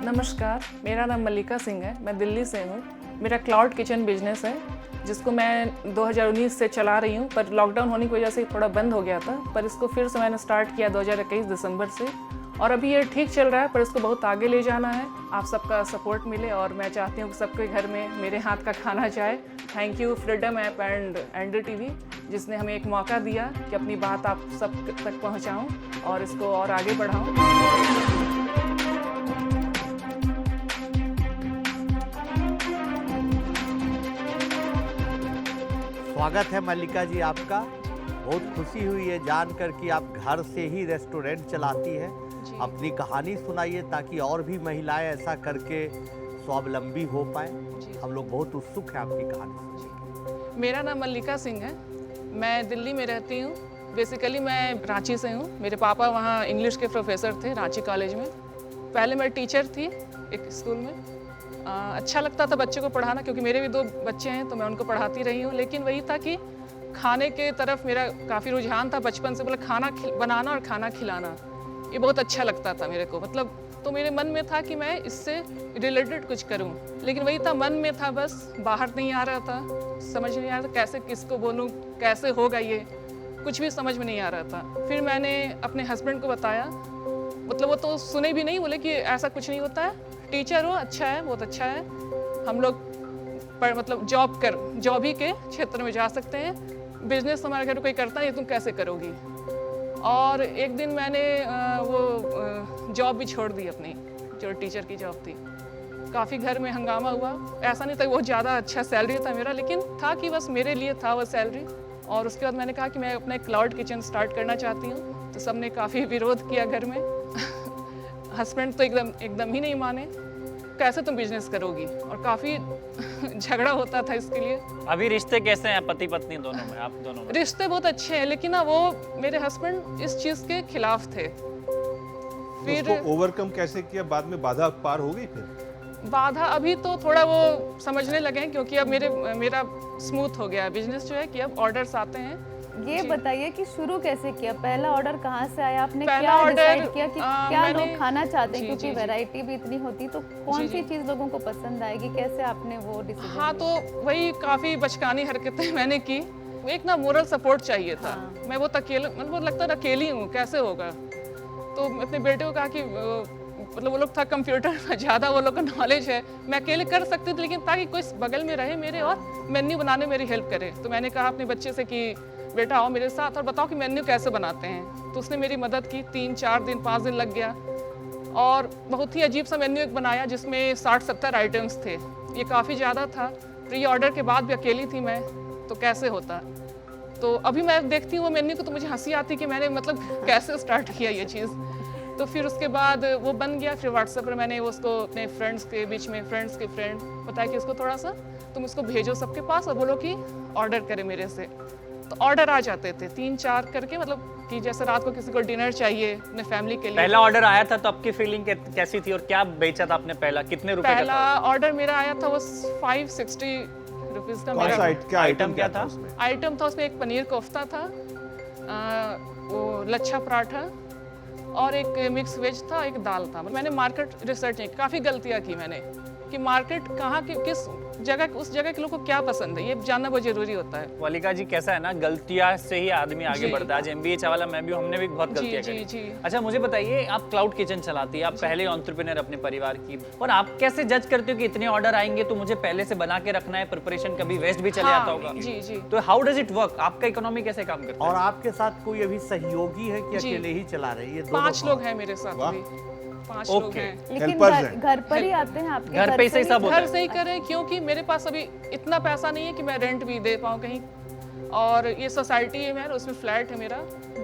नमस्कार, मेरा नाम मल्लिका सिंह है, मैं दिल्ली से हूँ। मेरा क्लाउड किचन बिजनेस है जिसको मैं 2019 से चला रही हूँ, पर लॉकडाउन होने की वजह से थोड़ा बंद हो गया था, पर इसको फिर से मैंने स्टार्ट किया 2021 दिसंबर से, और अभी ये ठीक चल रहा है, पर इसको बहुत आगे ले जाना है। आप सबका सपोर्ट मिले और मैं चाहती हूँ कि सबके घर में मेरे हाथ का खाना जाए। Thank you freedom app and NDTV जिसने हमें एक मौका दिया कि अपनी बात आप सब तक पहुँचाऊँ और इसको और आगे बढ़ाऊँ। स्वागत है मल्लिका जी आपका। बहुत खुशी हुई है जानकर कि आप घर से ही रेस्टोरेंट चलाती हैं। अपनी कहानी सुनाइए ताकि और भी महिलाएं ऐसा करके स्वावलंबी हो पाए। हम लोग बहुत उत्सुक हैं आपकी कहानी सुनने। मेरा नाम मल्लिका सिंह है, मैं दिल्ली में रहती हूँ। बेसिकली मैं रांची से हूँ। मेरे पापा वहाँ इंग्लिश के प्रोफेसर थे रांची कॉलेज में। पहले मैं टीचर थी एक स्कूल में। अच्छा लगता था बच्चों को पढ़ाना, क्योंकि मेरे भी 2 बच्चे हैं तो मैं उनको पढ़ाती रही हूँ। लेकिन वही था कि खाने के तरफ मेरा काफ़ी रुझान था बचपन से। बोला खाना बनाना और खाना खिलाना ये बहुत अच्छा लगता था मेरे को, मतलब तो मेरे मन में था कि मैं इससे रिलेटेड कुछ करूं। लेकिन वही था, मन में था, बस बाहर नहीं आ रहा था, समझ नहीं आ रहा था कैसे किसको बोलूं, कैसे होगा ये, कुछ भी समझ में नहीं आ रहा था। फिर मैंने अपने हस्बैंड को बताया, मतलब वो तो सुने भी नहीं, बोले कि ऐसा कुछ नहीं होता है, टीचर हो, अच्छा है, बहुत अच्छा है, हम लोग मतलब जॉब ही के क्षेत्र में जा सकते हैं, बिजनेस हमारे घर कोई करता है, तुम कैसे करोगी। और एक दिन मैंने वो जॉब भी छोड़ दी अपनी, जो टीचर की जॉब थी। काफ़ी घर में हंगामा हुआ। ऐसा नहीं था कि बहुत ज़्यादा अच्छा सैलरी था मेरा, लेकिन था कि बस मेरे लिए था वो सैलरी। और उसके बाद मैंने कहा कि मैं अपना एक क्लाउड किचन स्टार्ट करना चाहती हूँ, तो सबने काफ़ी विरोध किया घर में। हस्बैंड तो एकदम ही नहीं माने, कैसे तुम बिजनेस करोगी, और काफ़ी झगड़ा होता था इसके लिए। अभी रिश्ते कैसे हैं पति पत्नी दोनों में, आप दोनों में? रिश्ते बहुत अच्छे हैं, लेकिन ना वो मेरे हस्बैंड इस चीज़ के खिलाफ थे। फिर उसको ओवरकम कैसे किया, बाद में बाधा पार हो गई? फिर बाधा अभी तो थोड़ा वो समझने लगे हैं, क्योंकि अब मेरा स्मूथ हो गया बिजनेस जो है, कि अब ऑर्डर्स आते हैं। ये बताइए कि शुरू कैसे किया, पहला ऑर्डर कहाँ से आया, आपने पहला क्या ऑर्डर, डिसाइड किया कि क्या मैंने- लोग खाना चाहते हैं, जी, क्योंकि जी, जी। वैरायटी भी इतनी होती, तो कौन जी, सी जी। चीज़ लोगों को पसंद आएगी, कैसे आपने वो डिसीजन हाँ, तो वही काफ़ी बचकानी हरकतें मैंने की। एक ना मोरल सपोर्ट चाहिए था। हाँ। मैं वो अकेले, मतलब लगता है अकेली हूँ, कैसे होगा। तो अपने बेटे को कहा कि मतलब वो लोग था कंप्यूटर में ज़्यादा वो लोग का नॉलेज है, मैं अकेले कर सकती थी, लेकिन ताकि कोई बगल में रहे मेरे और मेन्यू बनाने में मेरी हेल्प करे। तो मैंने कहा अपने बच्चे से कि बेटा आओ मेरे साथ और बताओ कि मेन्यू कैसे बनाते हैं। तो उसने मेरी मदद की, 3-4 दिन 5 दिन लग गया, और बहुत ही अजीब सा मेन्यू एक बनाया जिसमें 60-70 आइटम्स थे। ये काफ़ी ज़्यादा था, प्री ऑर्डर के बाद भी अकेली थी मैं, तो कैसे होता। तो अभी मैं देखती हूँ वो मेन्यू को, तो मुझे हंसी आती कि मैंने मतलब कैसे स्टार्ट किया ये चीज़। तो फिर उसके बाद वो बन गया। फिर व्हाट्सएप पर मैंने उसको अपने फ्रेंड्स के बीच में, फ्रेंड्स के फ्रेंड बताया कि इसको थोड़ा सा तुम इसको भेजो सबके पास और बोलो कि ऑर्डर करे मेरे से। तो ऑर्डर आ जाते थे 3-4 करके, मतलब कि जैसे रात को किसी को डिनर चाहिए अपने फैमिली के लिए। पहला ऑर्डर आया था तो आपकी फीलिंग कैसी थी और क्या बेचा था आपने पहला, कितने रुपए का पहला था? ऑर्डर मेरा आया था वो 560 रुपीज़ का। कौन मेरा सा क्या आइटम आइटम क्या क्या था था? उसमें? आइटम था उसमें एक पनीर कोफ्ता था, वो लच्छा पराठा, और एक मिक्स वेज था, एक दाल था। मैंने मार्केट रिसर्च नहीं, काफ़ी गलतियाँ की मैंने, कि मार्केट कहाँ की, किस जगह, उस जगह के लोगों को क्या पसंद है, ये जानना बहुत जरूरी होता है। वालिका जी कैसा है ना, गलतियां से ही आदमी आगे जी। बढ़ता है। आज MBA चावला मैं भी, हमने भी बहुत गलतियां जी, करी। जी। अच्छा मुझे बताइए, आप क्लाउड किचन चलाती है, आप पहले एंटरप्रेन्योर अपने परिवार की, और आप कैसे जज करते हो कि इतने ऑर्डर आएंगे तो मुझे पहले से बना के रखना है, प्रिपरेशन कभी वेस्ट भी चले जाता होगा। जी जी। तो हाउ डज इट वर्क, आपका इकोनॉमी कैसे काम करता है? और आपके साथ कोई अभी सहयोगी है कि जी। अकेले ही चला रहे हैं? ये 5 लोग हैं मेरे साथ वाह। अभी, 5 लोग ओके। हैं। लेकिन Helpers घर हैं। घर पर ही आते हैं आपके? घर पे से ही सब होता घर है? से ही करें, क्योंकि मेरे पास अभी इतना पैसा नहीं है कि मैं रेंट भी दे पाऊँ कहीं। और ये सोसाइटी है मेरा, उसमें फ्लैट है मेरा,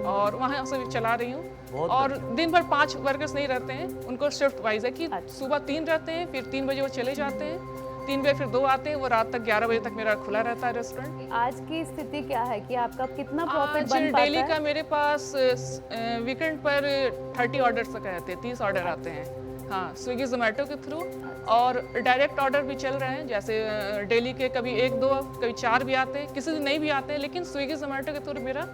और वहाँ से भी चला रही हूँ। बहुत और दिन भर 5 वर्कर्स नहीं रहते हैं, उनको शिफ्ट वाइज है कि अच्छा। सुबह 3 रहते हैं, फिर 3 बजे वो चले जाते हैं, 3 बजे फिर 2 आते हैं, वो रात तक 11 बजे तक मेरा खुला रहता है रेस्टोरेंट। आज की स्थिति क्या है कि आपका कितना प्रॉफिट आज बन पाता डेली है? का मेरे पास वीकेंड पर 30 ऑर्डर्स तक रहते हैं, 30 ऑर्डर आते हैं। हाँ, स्विगी जोमेटो के थ्रू, और डायरेक्ट ऑर्डर भी चल रहे हैं, जैसे डेली के कभी 1-2, कभी 4 भी आते हैं, किसी दिन नहीं भी आते हैं, लेकिन स्विगी जोमेटो के थ्रू मेरा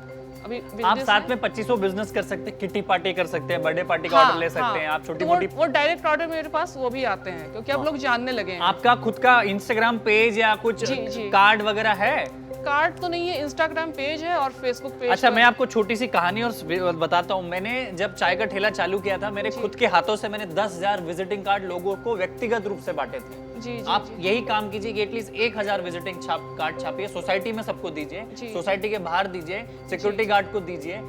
अभी आप business साथ है। में 2500 बिजनेस कर सकते हैं, किटी पार्टी कर सकते हैं, बर्थडे पार्टी का हाँ, ऑर्डर ले सकते हैं, आप छोटी तो मोटी। वो डायरेक्ट ऑर्डर मेरे पास वो भी आते हैं, क्योंकि अब लोग जानने लगे हैं। आपका खुद का इंस्टाग्राम पेज या कुछ जी, जी। कार्ड वगैरह है? कार्ड तो नहीं है, इंस्टाग्राम पेज है और फेसबुक पेज। अच्छा मैं आपको छोटी सी कहानी और बताता हूँ। मैंने जब चाय का ठेला चालू किया था, मेरे खुद के हाथों से मैंने 10,000 विजिटिंग कार्ड लोगों को व्यक्तिगत रूप से बांटे थे। जी जी आप जी। यही काम कीजिए कि एटलीस्ट 1000 विजिटिंग कार्ड छापिए, सोसाइटी में सबको दीजिए, जी। सोसाइटी के बाहर दीजिए, सिक्योरिटी गार्ड को दीजिए।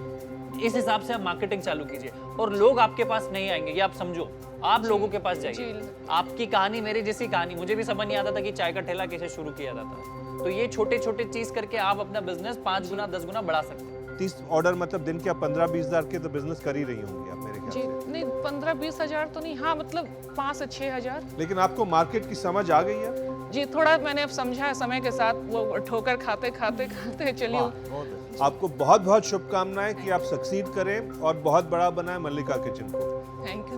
इस हिसाब से आप मार्केटिंग चालू कीजिए और लोग आपके पास नहीं आएंगे, ये आप समझो। आप लोगों के पास जाइए। जी। आपकी कहानी मेरी जैसी कहानी, मुझे भी समझ नहीं आता था कि चाय का ठेला कैसे शुरू किया जाता है। तो ये छोटे छोटे चीज करके आप अपना बिजनेस 5 गुना 10 गुना बढ़ा सकते हैं। 30 ऑर्डर मतलब दिन के 15-20 हज़ार के तो बिजनेस कर ही रही होंगी आप मेरे जी ख्याल से। नहीं, 15-20 हज़ार तो नहीं, हाँ मतलब 5 से 6 हज़ार। लेकिन आपको मार्केट की समझ आ गई है? जी थोड़ा मैंने अब समझा है समय के साथ, वो ठोकर खाते खाते खाते चलिए। वाह, बहुत अच्छा। आपको बहुत बहुत शुभकामनाएं कि आप सक्सीड करें और बहुत बड़ा बनाएं मल्लिका किचन को।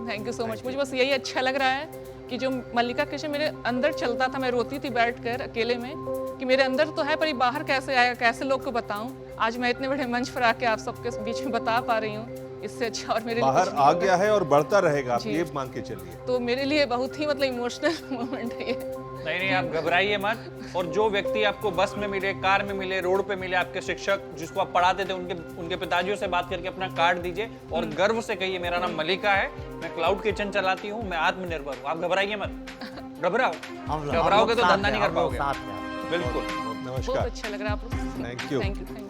Thank you so much. मुझे बस यही अच्छा लग रहा है कि जो मल्लिका किचन मेरे अंदर चलता था, मैं रोती थी बैठकर अकेले में कि मेरे अंदर तो है पर ये बाहर कैसे आएगा, कैसे लोग को बताऊं। आज मैं इतने बड़े मंच पर आके आप सबके बीच में बता पा रही हूँ, इससे अच्छा और मेरे लिए बाहर कुछ नहीं आ होगा। गया है और बढ़ता रहेगा, आप जी। ये मान के चलिए। तो मेरे लिए बहुत ही मतलब इमोशनल मोमेंट है ये। नहीं आप घबराइए मत। और जो व्यक्ति आपको बस में मिले, कार में मिले, रोड पे मिले, आपके शिक्षक जिसको आप पढ़ाते थे, उनके पिताजियों से बात करके अपना कार्ड दीजिए और गर्व से कहिए मेरा नाम मल्लिका है, मैं क्लाउड किचन चलाती हूँ, मैं आत्मनिर्भर हूँ। आप घबराइए मत। घबराओगे तो धंधा नहीं कर पाओगे। बिल्कुल। बहुत नमस्कार। अच्छा लग रहा है आप। Thank you. Thank you so much.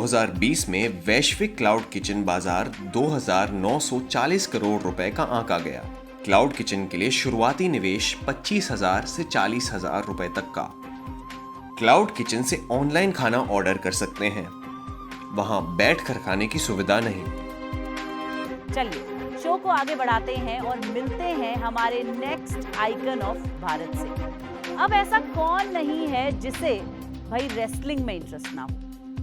2020 में वैश्विक क्लाउड किचन बाजार 2,940 करोड़ रुपए का आंका गया। क्लाउड किचन के लिए शुरुआती निवेश 25,000 से 40,000 रुपए तक का। क्लाउड किचन से ऑनलाइन खाना ऑर्डर कर सकते हैं, वहां बैठकर खाने की सुविधा नहीं। चलिए शो को आगे बढ़ाते हैं और मिलते हैं हमारे नेक्स्ट आइकन ऑफ भारत से। अब ऐसा कौन नहीं है जिसे भाई रेसलिंग में इंटरेस्ट ना हो,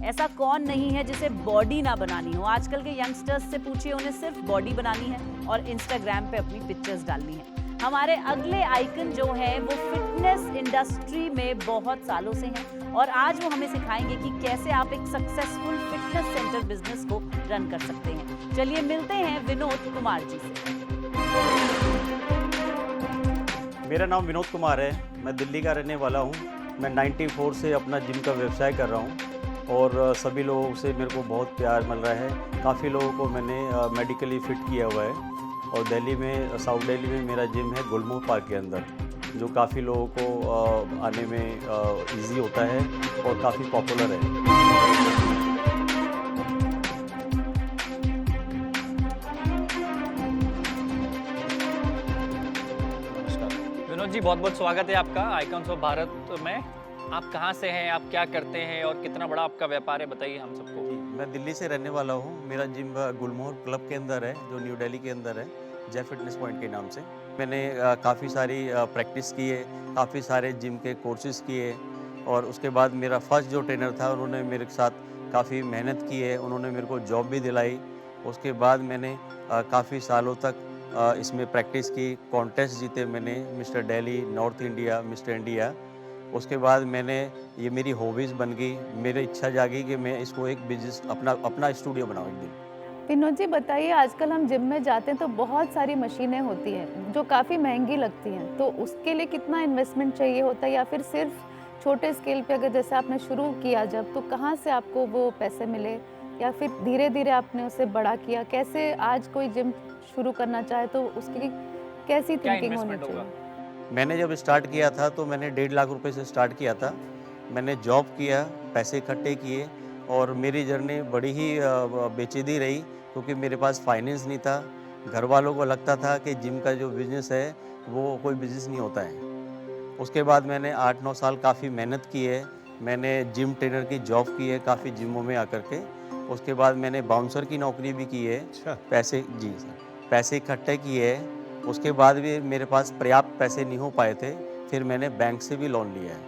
ऐसा कौन नहीं है जिसे बॉडी ना बनानी हो। आजकल के यंगस्टर्स से पूछिए, उन्हें सिर्फ बॉडी बनानी है और इंस्टाग्राम पे अपनी पिक्चर्स डालनी है। हमारे अगले आइकन जो है वो फिटनेस इंडस्ट्री में बहुत सालों से हैं और आज वो हमें सिखाएंगे कि कैसे आप एक सक्सेसफुल फिटनेस सेंटर बिजनेस को रन कर सकते हैं। चलिए मिलते हैं विनोद कुमार जी से। मेरा नाम विनोद कुमार है, मैं दिल्ली का रहने वाला हूँ। मैं 94 से अपना जिम का व्यवसाय कर रहा हूँ और सभी लोगों से मेरे को बहुत प्यार मिल रहा है। काफ़ी लोगों को मैंने मेडिकली फिट किया हुआ है और दिल्ली में, साउथ दिल्ली में मेरा जिम है गुलमोहर पार्क के अंदर, जो काफ़ी लोगों को आने में इजी होता है और काफ़ी पॉपुलर है। विनोद जी, बहुत बहुत स्वागत है आपका आइकॉन्स ऑफ भारत में। आप कहाँ से हैं, आप क्या करते हैं और कितना बड़ा आपका व्यापार है, बताइए हम सबको। मैं दिल्ली से रहने वाला हूँ। मेरा जिम गुलमोहर क्लब के अंदर है, जो न्यू दिल्ली के अंदर है, जय फिटनेस पॉइंट के नाम से। मैंने काफ़ी सारी प्रैक्टिस की है, काफ़ी सारे जिम के कोर्सेज़ किए और उसके बाद मेरा फर्स्ट जो ट्रेनर था उन्होंने मेरे साथ काफ़ी मेहनत की है, उन्होंने मेरे को जॉब भी दिलाई। उसके बाद मैंने काफ़ी सालों तक इसमें प्रैक्टिस की, कॉन्टेस्ट जीते मैंने, mister Delhi, north India, mister India. उसके बाद मैंने, ये मेरी हॉबीज़ बन गई, मेरी इच्छा जागी कि मैं इसको एक बिजनेस, अपना स्टूडियो बनाऊँ एक दिन। विनोद जी बताइए, आजकल हम जिम में जाते हैं तो बहुत सारी मशीनें होती हैं जो काफ़ी महंगी लगती हैं, तो उसके लिए कितना इन्वेस्टमेंट चाहिए होता है, या फिर सिर्फ छोटे स्केल पे अगर जैसे आपने शुरू किया जब, तो कहाँ से आपको वो पैसे मिले, या फिर धीरे धीरे आपने उसे बड़ा किया? कैसे आज कोई जिम शुरू करना चाहे तो उसकी कैसी थिंकिंग होनी चाहिए? मैंने जब स्टार्ट किया था तो मैंने 1.5 लाख रुपए से स्टार्ट किया था। मैंने जॉब किया, पैसे इकट्ठे किए और मेरी जर्नी बड़ी ही बेचैनी रही, क्योंकि मेरे पास फाइनेंस नहीं था। घर वालों को लगता था कि जिम का जो बिज़नेस है वो कोई बिज़नेस नहीं होता है। उसके बाद मैंने 8-9 साल काफ़ी मेहनत की है। मैंने जिम ट्रेनर की जॉब की है काफ़ी जिमों में आकर के। उसके बाद मैंने बाउंसर की नौकरी भी की है। पैसे इकट्ठे किए हैं। उसके बाद भी मेरे पास पर्याप्त पैसे नहीं हो पाए थे, फिर मैंने बैंक से भी लोन लिया है।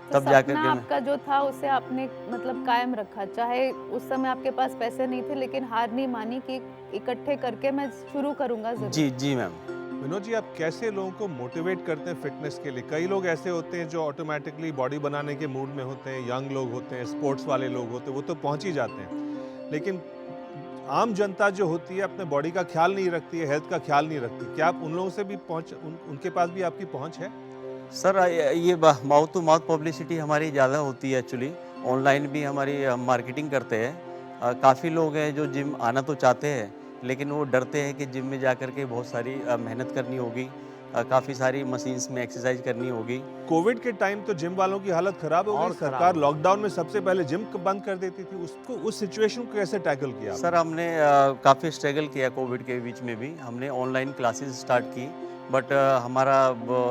तो तब जाकर के आपका जो था उसे आपने मतलब कायम रखा, चाहे उस समय आपके पास पैसे नहीं थे, लेकिन हार नहीं मानी कि इकट्ठे करके मैं शुरू करूंगा जरूर। जी मैम। विनोद जी, आप कैसे लोगों को मोटिवेट करते हैं फिटनेस के लिए? कई लोग ऐसे होते हैं जो ऑटोमेटिकली बॉडी बनाने के मूड में होते हैं, यंग लोग होते हैं, स्पोर्ट्स वाले लोग होते हैं, वो तो पहुंच ही जाते हैं, लेकिन आम जनता जो होती है अपने बॉडी का ख्याल नहीं रखती है, हेल्थ का ख्याल नहीं रखती। क्या आप उन लोगों से भी उनके पास भी आपकी पहुंच है? सर, ये माउथ टू माउथ पब्लिसिटी हमारी ज़्यादा होती है एक्चुअली। ऑनलाइन भी हमारी मार्केटिंग करते हैं। काफ़ी लोग हैं जो जिम आना तो चाहते हैं, लेकिन वो डरते हैं कि जिम में जाकर के बहुत सारी मेहनत करनी होगी, काफ़ी सारी मशीन्स में एक्सरसाइज करनी होगी। कोविड के टाइम तो जिम वालों की हालत खराब हो गई। सरकार लॉकडाउन में सबसे पहले जिम बंद कर देती थी। उसको, उस सिचुएशन को कैसे टैकल किया? सर, हमने काफ़ी स्ट्रगल किया कोविड के बीच में भी। हमने ऑनलाइन क्लासेस स्टार्ट की, बट हमारा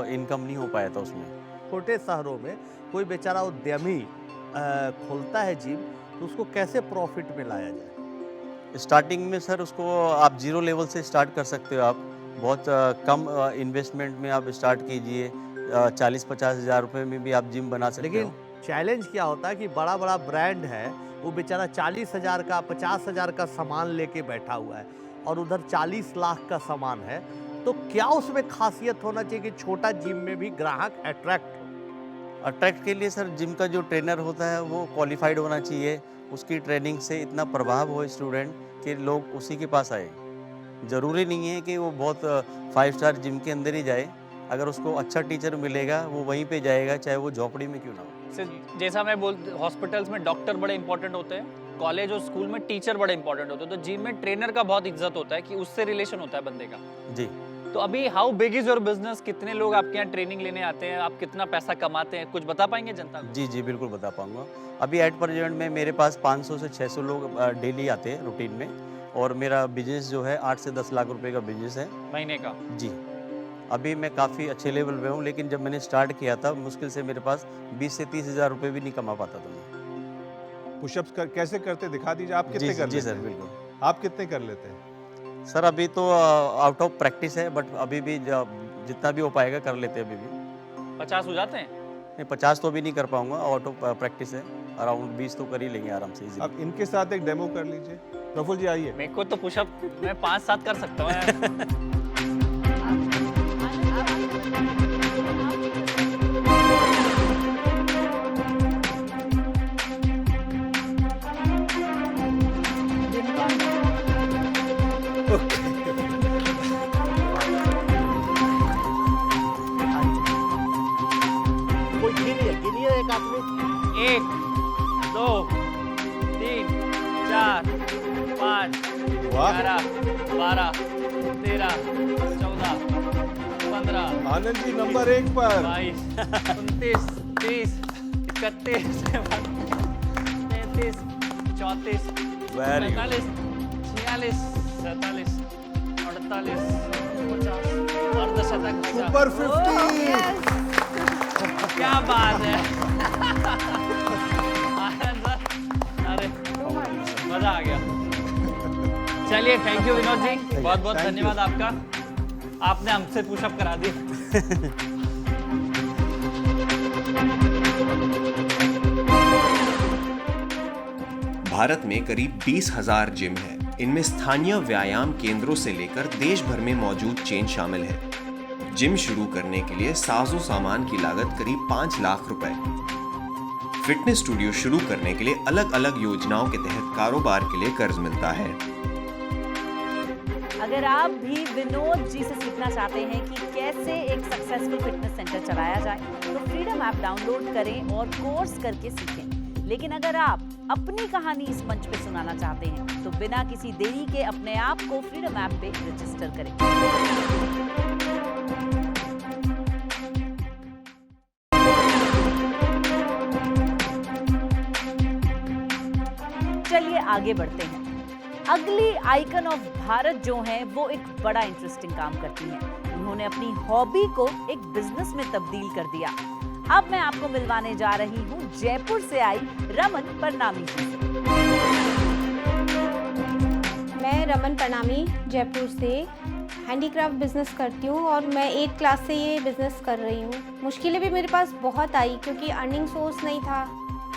इनकम नहीं हो पाया था उसमें। छोटे शहरों में कोई बेचारा उद्यमी खोलता है जिम, तो उसको कैसे प्रॉफिट में लाया जाए? स्टार्टिंग में सर उसको आप 0 लेवल से स्टार्ट कर सकते हो। आप बहुत कम इन्वेस्टमेंट में आप स्टार्ट कीजिए। 40-50 हज़ार रुपये में भी आप जिम बना सकते हो। लेकिन चैलेंज क्या होता है कि बड़ा बड़ा ब्रांड है, वो बेचारा 40 हज़ार का, 50 हज़ार का सामान लेके बैठा हुआ है और उधर 40 लाख का सामान है। तो क्या उसमें खासियत होना चाहिए कि छोटा जिम में भी ग्राहक अट्रैक्ट के लिए सर जिम का जो ट्रेनर होता है वो क्वालिफाइड होना चाहिए। उसकी ट्रेनिंग से इतना प्रभाव हो स्टूडेंट कि लोग उसी के पास आए। ज़रूरी नहीं है कि वो बहुत 5 स्टार जिम के अंदर ही जाए। अगर उसको अच्छा टीचर मिलेगा वो वहीं पे जाएगा, चाहे वो झोपड़ी में क्यों ना हो। जैसा मैं हॉस्पिटल्स में डॉक्टर बड़े इंपॉर्टेंट होते हैं, कॉलेज और स्कूल में टीचर बड़े इंपॉर्टेंट होते हैं, तो जिम में ट्रेनर का बहुत इज्जत होता है कि उससे रिलेशन होता है बंदे का। जी। तो अभी how big is your business, कितने लोग आपके यहाँ ट्रेनिंग लेने आते हैं, आप कितना पैसा कमाते हैं, कुछ बता पाएंगे जनता को? जी जी बिल्कुल बता पाऊँगा। अभी एट प्रेजेंट में मेरे पास 500 से 600 लोग डेली आते हैं रूटीन में, और मेरा बिजनेस जो है 8 से 10 लाख रुपए का बिजनेस है महीने का। जी। अभी मैं काफ़ी अच्छे लेवल पे हूँ, लेकिन जब मैंने स्टार्ट किया था मुश्किल से मेरे पास 20 से 30 हज़ार रुपये भी नहीं कमा पाता था मैं। पुशअप्स कैसे करते दिखा दीजिए, आप कितने कर लेते हैं? जी सर बिल्कुल। आप कितने कर लेते हैं? सर अभी तो आउट ऑफ प्रैक्टिस है, बट अभी भी जितना भी हो पाएगा कर लेते हैं अभी भी। 50 हो जाते हैं? नहीं 50 तो अभी नहीं कर पाऊंगा, आउट ऑफ प्रैक्टिस है, अराउंड 20 तो कर ही लेंगे आराम से। अब इनके साथ एक डेमो कर लीजिए। प्रफुल्ल जी आइए। मेरे को तो पुशअप मैं 5-7 कर सकता हूँ। कोई गिनिए एक आदमी। 1 2 3 4 5 वाह। 11 12 13 14 15 आनंद जी नंबर 1 पर। 22 29 30 31 33 34 Very good. 45 46 47 48 50 अर्धशतक बचा। सुपर 50। क्या बात है। आनंद सर, अरे मजा आ गया। चलिए थैंक यू विनोद जी, बहुत बहुत Thank you. धन्यवाद आपका, आपने हमसे पुशअप करा दी। भारत में करीब 20,000 जिम है। इनमें स्थानीय व्यायाम केंद्रों से लेकर देश भर में मौजूद चेन शामिल है। जिम शुरू करने के लिए साजो सामान की लागत करीब 5 लाख रुपए। फिटनेस स्टूडियो शुरू करने के लिए अलग अलग योजनाओं के तहत कारोबार के लिए कर्ज मिलता है। अगर आप भी विनोद जी से सीखना चाहते हैं कि कैसे एक सक्सेसफुल फिटनेस सेंटर चलाया जाए, तो फ्रीडम ऐप डाउनलोड करें और कोर्स करके सीखें। लेकिन अगर आप अपनी कहानी इस मंच पे सुनाना चाहते हैं, तो बिना किसी देरी के अपने आप को फ्रीडम ऐप पे रजिस्टर करें। चलिए आगे बढ़ते हैं। अगली आइकन ऑफ भारत जो है वो एक बड़ा इंटरेस्टिंग काम करती हैं। उन्होंने अपनी हॉबी को एक बिजनेस में तब्दील कर दिया। अब मैं आपको मिलवाने जा रही हूँ जयपुर से आई रमन परनामी जी से। मैं रमन परनामी जयपुर से हैंडीक्राफ्ट बिज़नेस करती हूँ और मैं 8 क्लास से ये बिज़नेस कर रही हूँ। मुश्किलें भी मेरे पास बहुत आई क्योंकि अर्निंग सोर्स नहीं था,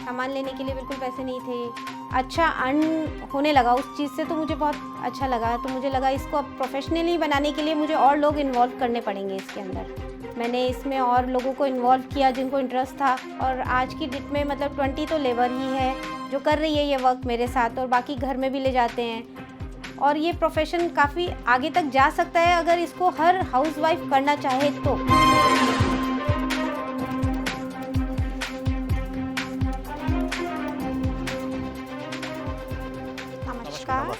सामान लेने के लिए बिल्कुल पैसे नहीं थे। अच्छा अर्न होने लगा उस चीज़ से, तो मुझे बहुत अच्छा लगा। तो मुझे लगा इसको अब प्रोफेशनली बनाने के लिए मुझे और लोग इन्वॉल्व करने पड़ेंगे इसके अंदर। मैंने इसमें और लोगों को इन्वॉल्व किया जिनको इंटरेस्ट था, और आज की डेट में मतलब 20 तो लेबर ही है जो कर रही है ये वर्क मेरे साथ, और बाकी घर में भी ले जाते हैं। और ये प्रोफेशन काफ़ी आगे तक जा सकता है अगर इसको हर हाउसवाइफ करना चाहे तो। नमस्कार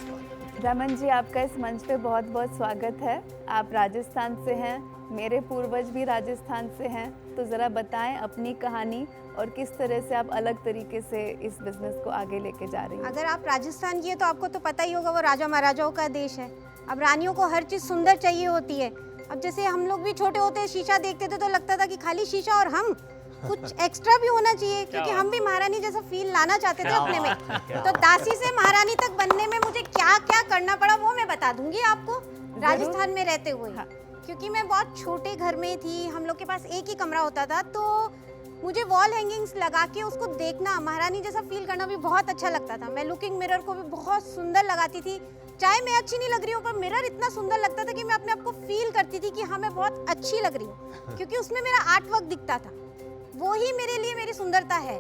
रमन जी, आपका इस मंच पे बहुत बहुत स्वागत है। आप राजस्थान से हैं, मेरे पूर्वज भी राजस्थान से हैं, तो ज़रा बताएं अपनी कहानी और किस तरह से आप अलग तरीके से इस बिज़नेस को आगे लेके जा रही हैं। अगर आप राजस्थान की है तो आपको तो पता ही होगा वो राजा महाराजाओं का देश है। अब रानियों को हर चीज़ सुंदर चाहिए होती है। अब जैसे हम लोग भी छोटे होते शीशा देखते थे तो लगता था कि खाली शीशा और हम कुछ एक्स्ट्रा भी होना चाहिए, क्योंकि हम भी महारानी जैसा फील लाना चाहते थे अपने में। तो दासी से महारानी तक बनने में मुझे क्या क्या करना पड़ा वो मैं बता दूंगी आपको राजस्थान में रहते हुए। क्योंकि मैं बहुत छोटे घर में थी, हम लोग के पास एक ही कमरा होता था, तो मुझे वॉल हैंगिंग्स लगा के उसको देखना, महारानी जैसा फील करना भी बहुत अच्छा लगता था। मैं लुकिंग मिरर को भी बहुत सुंदर लगाती थी, चाहे मैं अच्छी नहीं लग रही हूँ पर मिरर इतना सुंदर लगता था कि मैं अपने आप को फील करती थी कि हाँ मैं बहुत अच्छी लग रही हूँ, क्योंकि उसमें मेरा आर्ट वर्क दिखता था। वो ही मेरे लिए मेरी सुंदरता है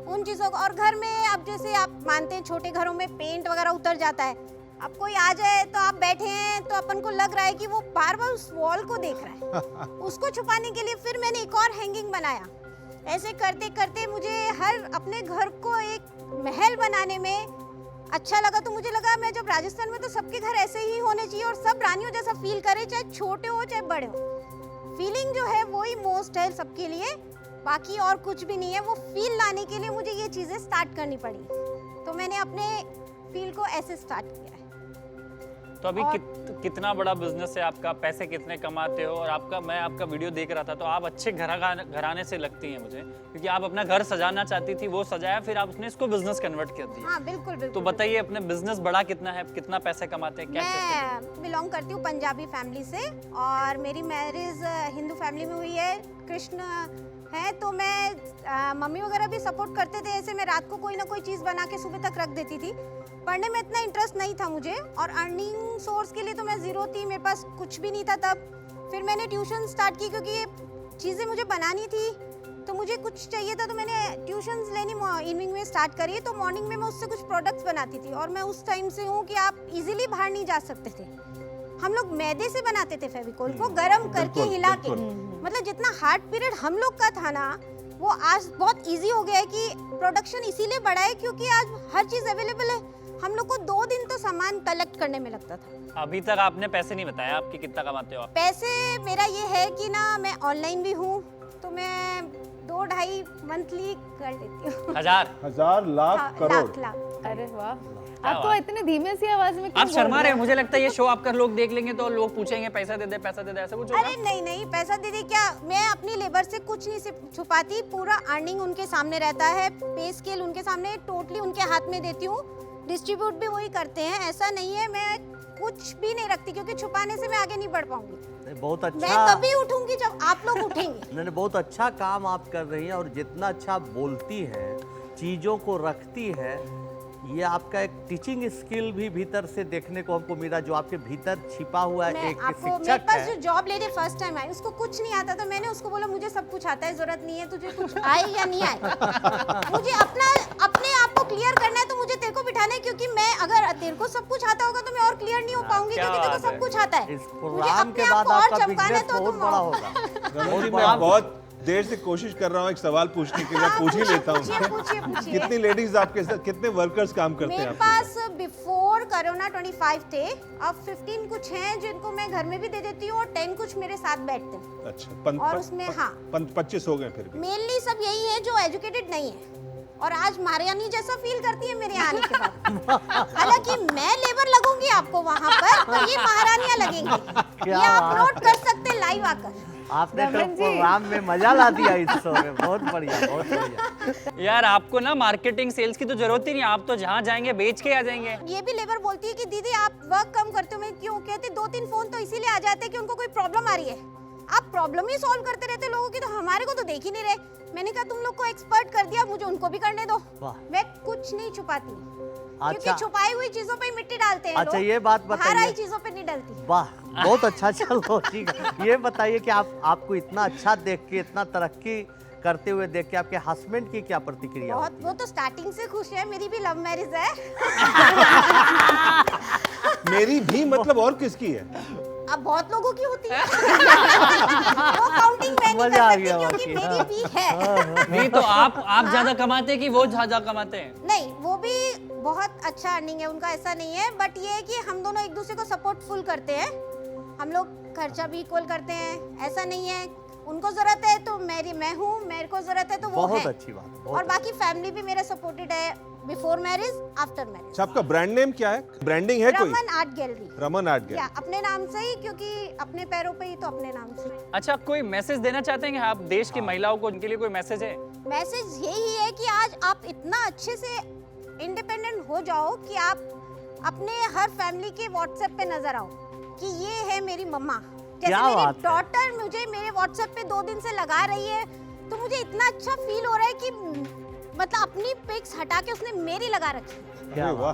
उन चीज़ों को। और घर में अब जैसे आप मानते हैं छोटे घरों में पेंट वगैरह उतर जाता है, अब कोई आ जाए तो आप बैठे हैं तो अपन को लग रहा है कि वो बार बार उस वॉल को देख रहा है। उसको छुपाने के लिए फिर मैंने एक और हैंगिंग बनाया। ऐसे करते करते मुझे हर अपने घर को एक महल बनाने में अच्छा लगा तो मुझे लगा मैं जब राजस्थान में तो सबके घर ऐसे ही होने चाहिए और सब रानियों जैसा फील करे, चाहे छोटे हो चाहे बड़े हो। फीलिंग जो है वो ही मोस्ट है सबके लिए, बाकी और कुछ भी नहीं है। वो फील लाने के लिए मुझे ये चीज़ें स्टार्ट करनी पड़ी, तो मैंने अपने फील को ऐसे स्टार्ट किया है। तो अभी कितना बड़ा बिजनेस है आपका, पैसे कितने कमाते हो? और मैं आपका वीडियो देख रहा था तो आप अच्छे घराने से लगती हैं मुझे, क्योंकि आप अपना घर सजाना चाहती थी, वो सजाया, फिर आपने इसको बिजनेस कन्वर्ट कर दिया। हाँ बिल्कुल बिल्कुल। तो बताइए अपने बिजनेस बड़ा कितना है, कितना पैसे कमाते हैं, क्या मैं बिलोंग करती हूँ पंजाबी फैमिली से और मेरी मैरिज हिंदू फैमिली में हुई है, कृष्ण है। तो मैं मम्मी वगैरह भी सपोर्ट करते थे, ऐसे मैं रात को कोई ना कोई चीज़ बना के सुबह तक रख देती थी। पढ़ने में इतना इंटरेस्ट नहीं था मुझे और अर्निंग सोर्स के लिए तो मैं ज़ीरो थी, मेरे पास कुछ भी नहीं था तब। फिर मैंने ट्यूशन स्टार्ट की क्योंकि ये चीज़ें मुझे बनानी थी, तो मुझे कुछ चाहिए था, तो मैंने ट्यूशन्स लेनी इवनिंग में स्टार्ट करी। तो मॉर्निंग में मैं उससे कुछ प्रोडक्ट्स बनाती थी और मैं उस टाइम से हूँ कि आप इजीली बाहर नहीं जा सकते थे। हम लोग मैदे से बनाते थे फेविकोल को गरम करके हिला के, मतलब जितना हार्ड पीरियड हम लोग का था ना, वो आज बहुत इजी हो गया है कि प्रोडक्शन इसीलिए बढ़ा है क्योंकि आज हर चीज़ अवेलेबल है। हम लोग को 2 दिन तो सामान कलेक्ट करने में लगता था। अभी तक आपने पैसे नहीं बताया, आपके कितना कमाते हो आप? पैसे मेरा ये है कि ना मैं ऑनलाइन भी हूँ, तो मैं 2-2.5 मंथली कर लेती हूँ। हजार लाख करोड़। लाख। अरे वाह, आप तो इतने धीमे सी आवाज में आप शर्मा रहे हैं। मुझे लगता है ये शो आपका लोग देख लेंगे तो लोग पूछेंगे पैसा दे दे, पैसा दे दे, ऐसा कुछ होगा? अरे नहीं, पैसा दे दे क्या, मैं अपनी लेबर से कुछ नहीं छुपाती, पूरा अर्निंग उनके सामने रहता है, पे स्केल उनके सामने टोटली उनके हाथ में देती हूँ, डिस्ट्रीब्यूट भी वही करते हैं। ऐसा नहीं है मैं कुछ भी नहीं रखती, क्योंकि छुपाने से मैं आगे नहीं बढ़ पाऊंगी। बहुत अच्छा, मैं तभी उठूंगी जब आप लोग उठेंगे। नहीं, बहुत अच्छा काम आप कर रही हैं और जितना अच्छा आप बोलती हैं, चीज़ों को रखती है, ये आपका एक टीचिंग स्किल भी भीतर से देखने को हमको मिला, जो आपके भीतर छिपा हुआ है। एक शिक्षक मेरे पास जो है, जॉब लेने फर्स्ट टाइम आई, उसको कुछ नहीं आता था। मैंने उसको बोला मुझे सब कुछ आता है, जरूरत नहीं है तुझे कुछ आए या नहीं आए, मुझे अपने आप को क्लियर करना है, तो मुझे तेरे को बिठाना है, क्योंकि मैं अगर तेरे को सब कुछ आता होगा तो मैं और क्लियर नहीं हो पाऊंगी, क्योंकि तेरे को सब कुछ आता है। इस प्रोग्राम के बाद आपका बिजनेस बहुत बड़ा होगा। मैं बहुत देर से कोशिश कर रहा हूँ एक सवाल पूछने के लिए, पूछ ही लेता हूँ। पूछिए। कितनी लेडीज आपके साथ, कितने वर्कर्स काम करते हैं मेरे पास बिफोर कोरोना 25 थे, अब 15 कुछ हैं जिनको मैं घर में भी दे देती हूँ और 10 कुछ मेरे साथ बैठते हैं। अच्छा, और उसमें हाँ 25 हो गए। फिर भी मेनली सब यही है जो एजुकेटेड नहीं है और आज महारानी जैसा फील करती है मेरे आने के बाद। हालांकि मैं लेबर लगूंगी आपको वहाँ पर ये महारानियां लगेंगी, ये आप नोट कर सकते हैं लाइव आकर। आपने तो प्रोग्राम में मजा ला दिया इस शो में, बहुत बढ़िया, बहुत बढ़िया। यार आपको ना मार्केटिंग सेल्स की तो जरूरत ही नहीं, आप तो जहाँ जाएंगे बेच के आ जाएंगे। ये भी लेबर बोलती है कि दीदी आप वर्क कम करते हो। मैं क्यों कहती, 2-3 फोन तो इसीलिए आ जाते हैं कि उनको कोई प्रॉब्लम आ रही है। आप प्रॉब्लम ही सॉल्व करते रहते लोगों की, तो हमारे को तो देख ही नहीं रहे। मैंने कहा तुम लोग को एक्सपर्ट कर दिया, मुझे उनको भी करने दो। मैं कुछ नहीं छुपाती, क्योंकि छुपाई हुई चीजों पे मिट्टी डालते हैं। अच्छा, ये बात बताइए, बाहर आई चीजों पे नहीं डलती। वाह, बहुत अच्छा। चलो ठीक है, ये बताइए कि आपको इतना अच्छा देख के, इतना तरक्की करते हुए देख के आपके हस्बैंड की क्या प्रतिक्रिया? बहुत, वो तो स्टार्टिंग से खुश है। मेरी भी लव मैरिज है। मेरी भी मतलब, और किसकी है? अब बहुत लोगों की होती है। वो काउंटिंग मैं नहीं कर सकती क्योंकि मेरी भी है। नहीं तो आप ज्यादा कमाते हैं कि वो ज्यादा कमाते हैं? नहीं, वो भी बहुत अच्छा अर्निंग है उनका, ऐसा नहीं है। बट ये है कि हम दोनों एक दूसरे को सपोर्ट फुल करते हैं, हम लोग खर्चा भी इक्वल करते हैं। ऐसा नहीं है उनको जरूरत है तो मैं हूँ, मेरे को जरूरत है तो वो बहुत है। अच्छी बात। और बाकी फैमिली भी मेरा सपोर्टेड है, बिफोर मैरिज, आफ्टर मैरिज। आपका ब्रांड नेम क्या है? ब्रांडिंग है कोई? Raman art gallery. Raman art gallery, अपने नाम से ही, क्योंकि अपने पैरों पे ही, तो अपने नाम से। अच्छा, कोई मैसेज देना चाहते हैं आप देश की महिलाओं को, उनके लिए कोई मैसेज है? मैसेज यही है कि आज आप इतना अच्छे से इंडिपेंडेंट हो जाओ कि आप अपने हर फैमिली के व्हाट्सएप पे नजर आओ कि ये है मेरी मम्मा। जैसे मेरी डॉटर मुझे मेरे व्हाट्सएप पे 2 दिन से लगा रही है, तो मुझे इतना अच्छा फील हो रहा है कि मतलब अपनी पिक्स हटा के उसने मेरी लगा रखी।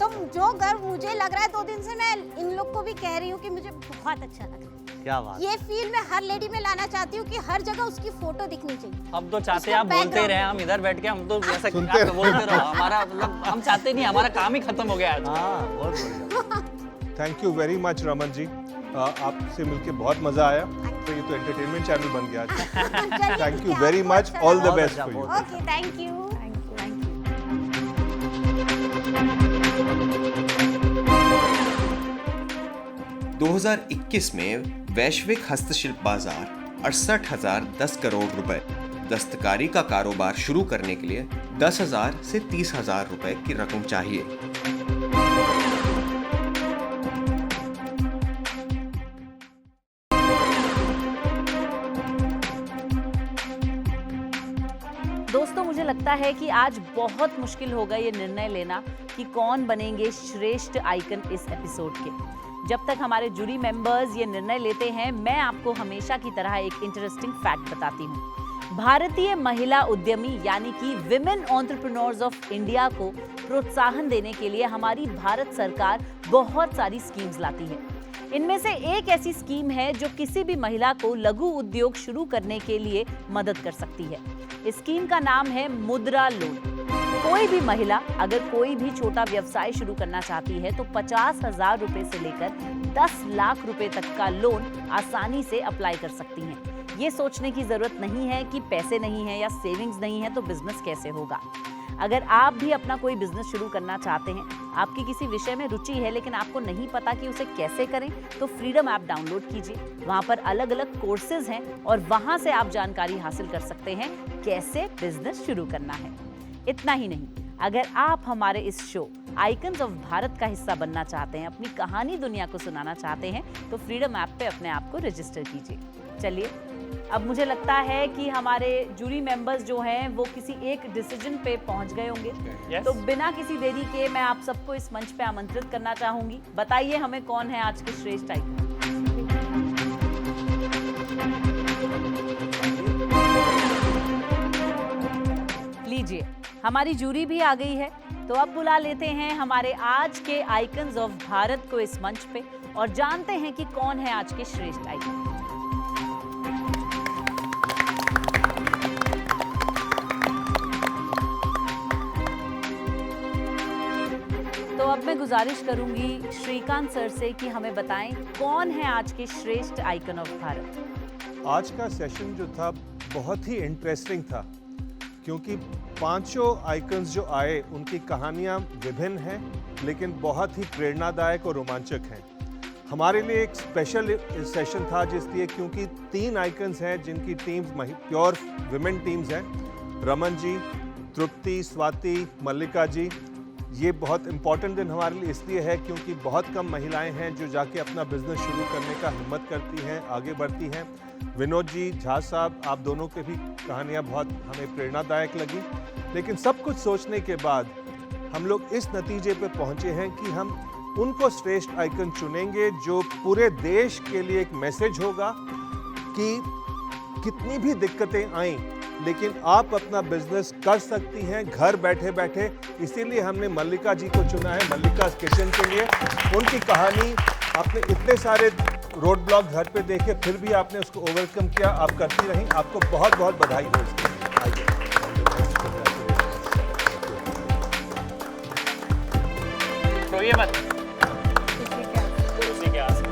तो जो गर्व मुझे लग रहा है 2 दिन से, मैं इन लोग को भी कह रही हूँ कि मुझे बहुत अच्छा लग रहा है। क्या बात। ये फील मैं हर लेडी में लाना चाहती हूँ कि हर जगह उसकी फोटो दिखनी चाहिए। हम तो चाहते हैं आप बोलते ही रहे, हम इधर बैठ के हम तो जैसा आप बोलते रहो, हमारा मतलब हम चाहते नहीं, हमारा काम ही खत्म हो गया आज। बहुत बढ़िया। Thank you very much Raman ji, आपसे मिलके बहुत मजा आया। तो ये तो एंटरटेनमेंट चैनल बन गया। Thank you very much, all the best for you. Okay, thank you. 2021 में वैश्विक हस्तशिल्प बाजार 68,010 करोड़ रुपए। दस्तकारी का कारोबार शुरू करने के लिए 10,000 से 30,000 रुपए की रकम चाहिए। दोस्तों, मुझे लगता है कि आज बहुत मुश्किल होगा ये निर्णय लेना कि कौन बनेंगे श्रेष्ठ आइकन इस एपिसोड के। जब तक हमारे जूरी मेंबर्स ये निर्णय लेते हैं, मैं आपको हमेशा की तरह एक इंटरेस्टिंग फैक्ट बताती हूँ। भारतीय महिला उद्यमी यानी कि विमेन एंटरप्रेन्योर्स ऑफ इंडिया को प्रोत्साहन देने के लिए हमारी भारत सरकार बहुत सारी स्कीम्स लाती है। इनमें से एक ऐसी स्कीम है जो किसी भी महिला को लघु उद्योग शुरू करने के लिए मदद कर सकती है। इस स्कीम का नाम है मुद्रा लोन। कोई भी महिला अगर कोई भी छोटा व्यवसाय शुरू करना चाहती है तो 50,000 रुपए से लेकर 10 लाख रुपए तक का लोन आसानी से अप्लाई कर सकती हैं। ये सोचने की जरूरत नहीं है कि पैसे नहीं है या सेविंग्स नहीं है तो बिजनेस कैसे होगा। अगर आप भी अपना कोई बिजनेस शुरू करना चाहते हैं, आपकी किसी विषय में रुचि है लेकिन आपको नहीं पता कि उसे कैसे करें, तो फ्रीडम ऐप डाउनलोड कीजिए। वहाँ पर अलग अलग कोर्सेज हैं और वहाँ से आप जानकारी हासिल कर सकते हैं कैसे बिजनेस शुरू करना है। इतना ही नहीं, अगर आप हमारे इस शो आइकन्स ऑफ भारत का हिस्सा बनना चाहते हैं, अपनी कहानी दुनिया को सुनाना चाहते हैं, तो फ्रीडम ऐप पे अपने आप को रजिस्टर कीजिए। चलिए, अब मुझे लगता है कि हमारे जूरी मेंबर्स जो हैं वो किसी एक डिसीजन पे पहुंच गए होंगे। Yes. तो बिना किसी देरी के मैं आप सबको इस मंच पे आमंत्रित करना चाहूंगी। बताइए हमें कौन है आज के श्रेष्ठ आइकन। लीजिए, हमारी जूरी भी आ गई है, तो अब बुला लेते हैं हमारे आज के आइकन्स ऑफ भारत को इस मंच पे और जानते हैं कि कौन है आज के श्रेष्ठ आइकन। तो अब मैं गुजारिश करूंगी श्रीकांत सर से कि हमें बताएं कौन है आज के श्रेष्ठ आइकन ऑफ भारत। आज का सेशन जो था बहुत ही इंटरेस्टिंग था, क्योंकि पांचों आइकन्स जो आए उनकी कहानियां विभिन्न हैं लेकिन बहुत ही प्रेरणादायक और रोमांचक हैं। हमारे लिए एक स्पेशल सेशन था जिसलिए क्योंकि 3 आइकन्स हैं जिनकी टीम्स प्योर विमेन टीम्स हैं। रमन जी, तृप्ति, स्वाति, मल्लिका जी। ये बहुत इम्पॉर्टेंट दिन हमारे लिए इसलिए है क्योंकि बहुत कम महिलाएं हैं जो जाके अपना बिजनेस शुरू करने का हिम्मत करती हैं, आगे बढ़ती हैं। विनोद जी, झा साहब, आप दोनों के भी कहानियां बहुत हमें प्रेरणादायक लगी। लेकिन सब कुछ सोचने के बाद हम लोग इस नतीजे पे पहुंचे हैं कि हम उनको श्रेष्ठ आइकन चुनेंगे जो पूरे देश के लिए एक मैसेज होगा कि कितनी भी दिक्कतें आएं लेकिन आप अपना बिजनेस कर सकती हैं घर बैठे बैठे। इसीलिए हमने मल्लिका जी को चुना है, मल्लिका किचन के लिए। उनकी कहानी, आपने इतने सारे रोड ब्लॉक घर पे देखे फिर भी आपने उसको ओवरकम किया। आप करती रहीं, आपको बहुत बहुत बधाई हो इसके लिए। आइए। तो ये मत उसी के आस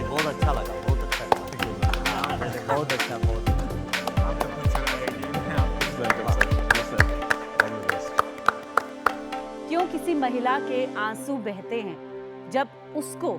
बहुत अच्छा लगा, बहुत अच्छा लगा, बहुत अच्छा, बहुत क्यों किसी महिला के आंसू बहते हैं जब उसको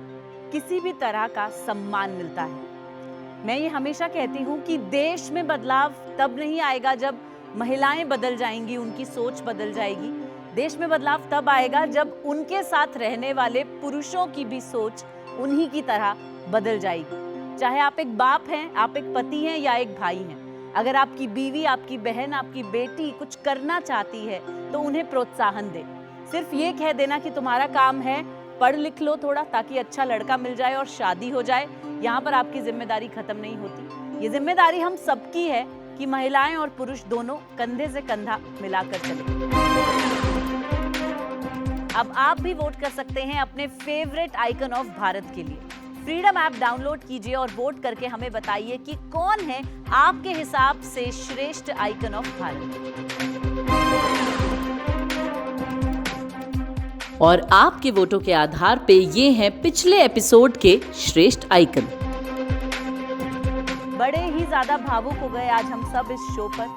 किसी भी तरह का सम्मान मिलता है। मैं ये हमेशा कहती हूँ कि देश में बदलाव तब नहीं आएगा जब महिलाएं बदल जाएंगी, उनकी सोच बदल जाएगी। देश में बदलाव तब आएगा जब उनके साथ रहने वाले पुरुषों की भी सोच उन्हीं की तरह बदल जाएगी। चाहे आप एक बाप हैं, आप एक पति हैं या एक भाई हैं, अगर आपकी बीवी, आपकी बहन, आपकी बेटी कुछ करना चाहती है तो उन्हें प्रोत्साहन दें। सिर्फ ये कह देना कि तुम्हारा काम है पढ़ लिख लो थोड़ा ताकि अच्छा लड़का मिल जाए और शादी हो जाए, यहाँ पर आपकी जिम्मेदारी खत्म नहीं होती। ये जिम्मेदारी हम सबकी है कि महिलाएं और पुरुष दोनों कंधे से कंधा मिलाकर चलें। अब आप भी वोट कर सकते हैं अपने फेवरेट आइकन ऑफ भारत के लिए। फ्रीडम ऐप डाउनलोड कीजिए और वोट करके हमें बताइए कि कौन है आपके हिसाब से श्रेष्ठ आइकन ऑफ भारत। और आपके वोटों के आधार पे ये हैं पिछले एपिसोड के श्रेष्ठ आइकन। बड़े ही ज़्यादा भावुक हो गए आज हम सब इस शो पर,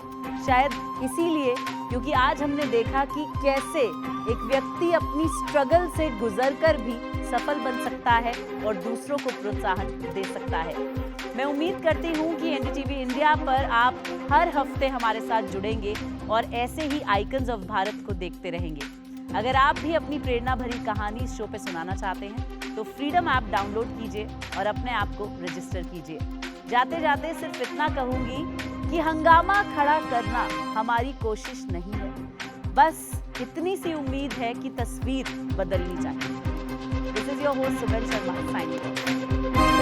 शायद इसीलिए क्योंकि आज हमने देखा कि कैसे एक व्यक्ति अपनी स्ट्रगल से गुजरकर भी सफल बन सकता है और दूसरों को प्रोत्साहन दे सकता है। मैं उम्मीद करती हूँ कि एनडीटीवी इंडिया पर आप हर हफ्ते हमारे साथ जुड़ेंगे और ऐसे ही आइकन्स ऑफ भारत को देखते रहेंगे। अगर आप भी अपनी प्रेरणा भरी कहानी इस शो पे सुनाना चाहते हैं तो फ्रीडम ऐप डाउनलोड कीजिए और अपने आप को रजिस्टर कीजिए। जाते जाते सिर्फ इतना कहूंगी कि हंगामा खड़ा करना हमारी कोशिश नहीं है, बस इतनी सी उम्मीद है कि तस्वीर बदलनी चाहिए। This is your host Sugan Sharma signing of.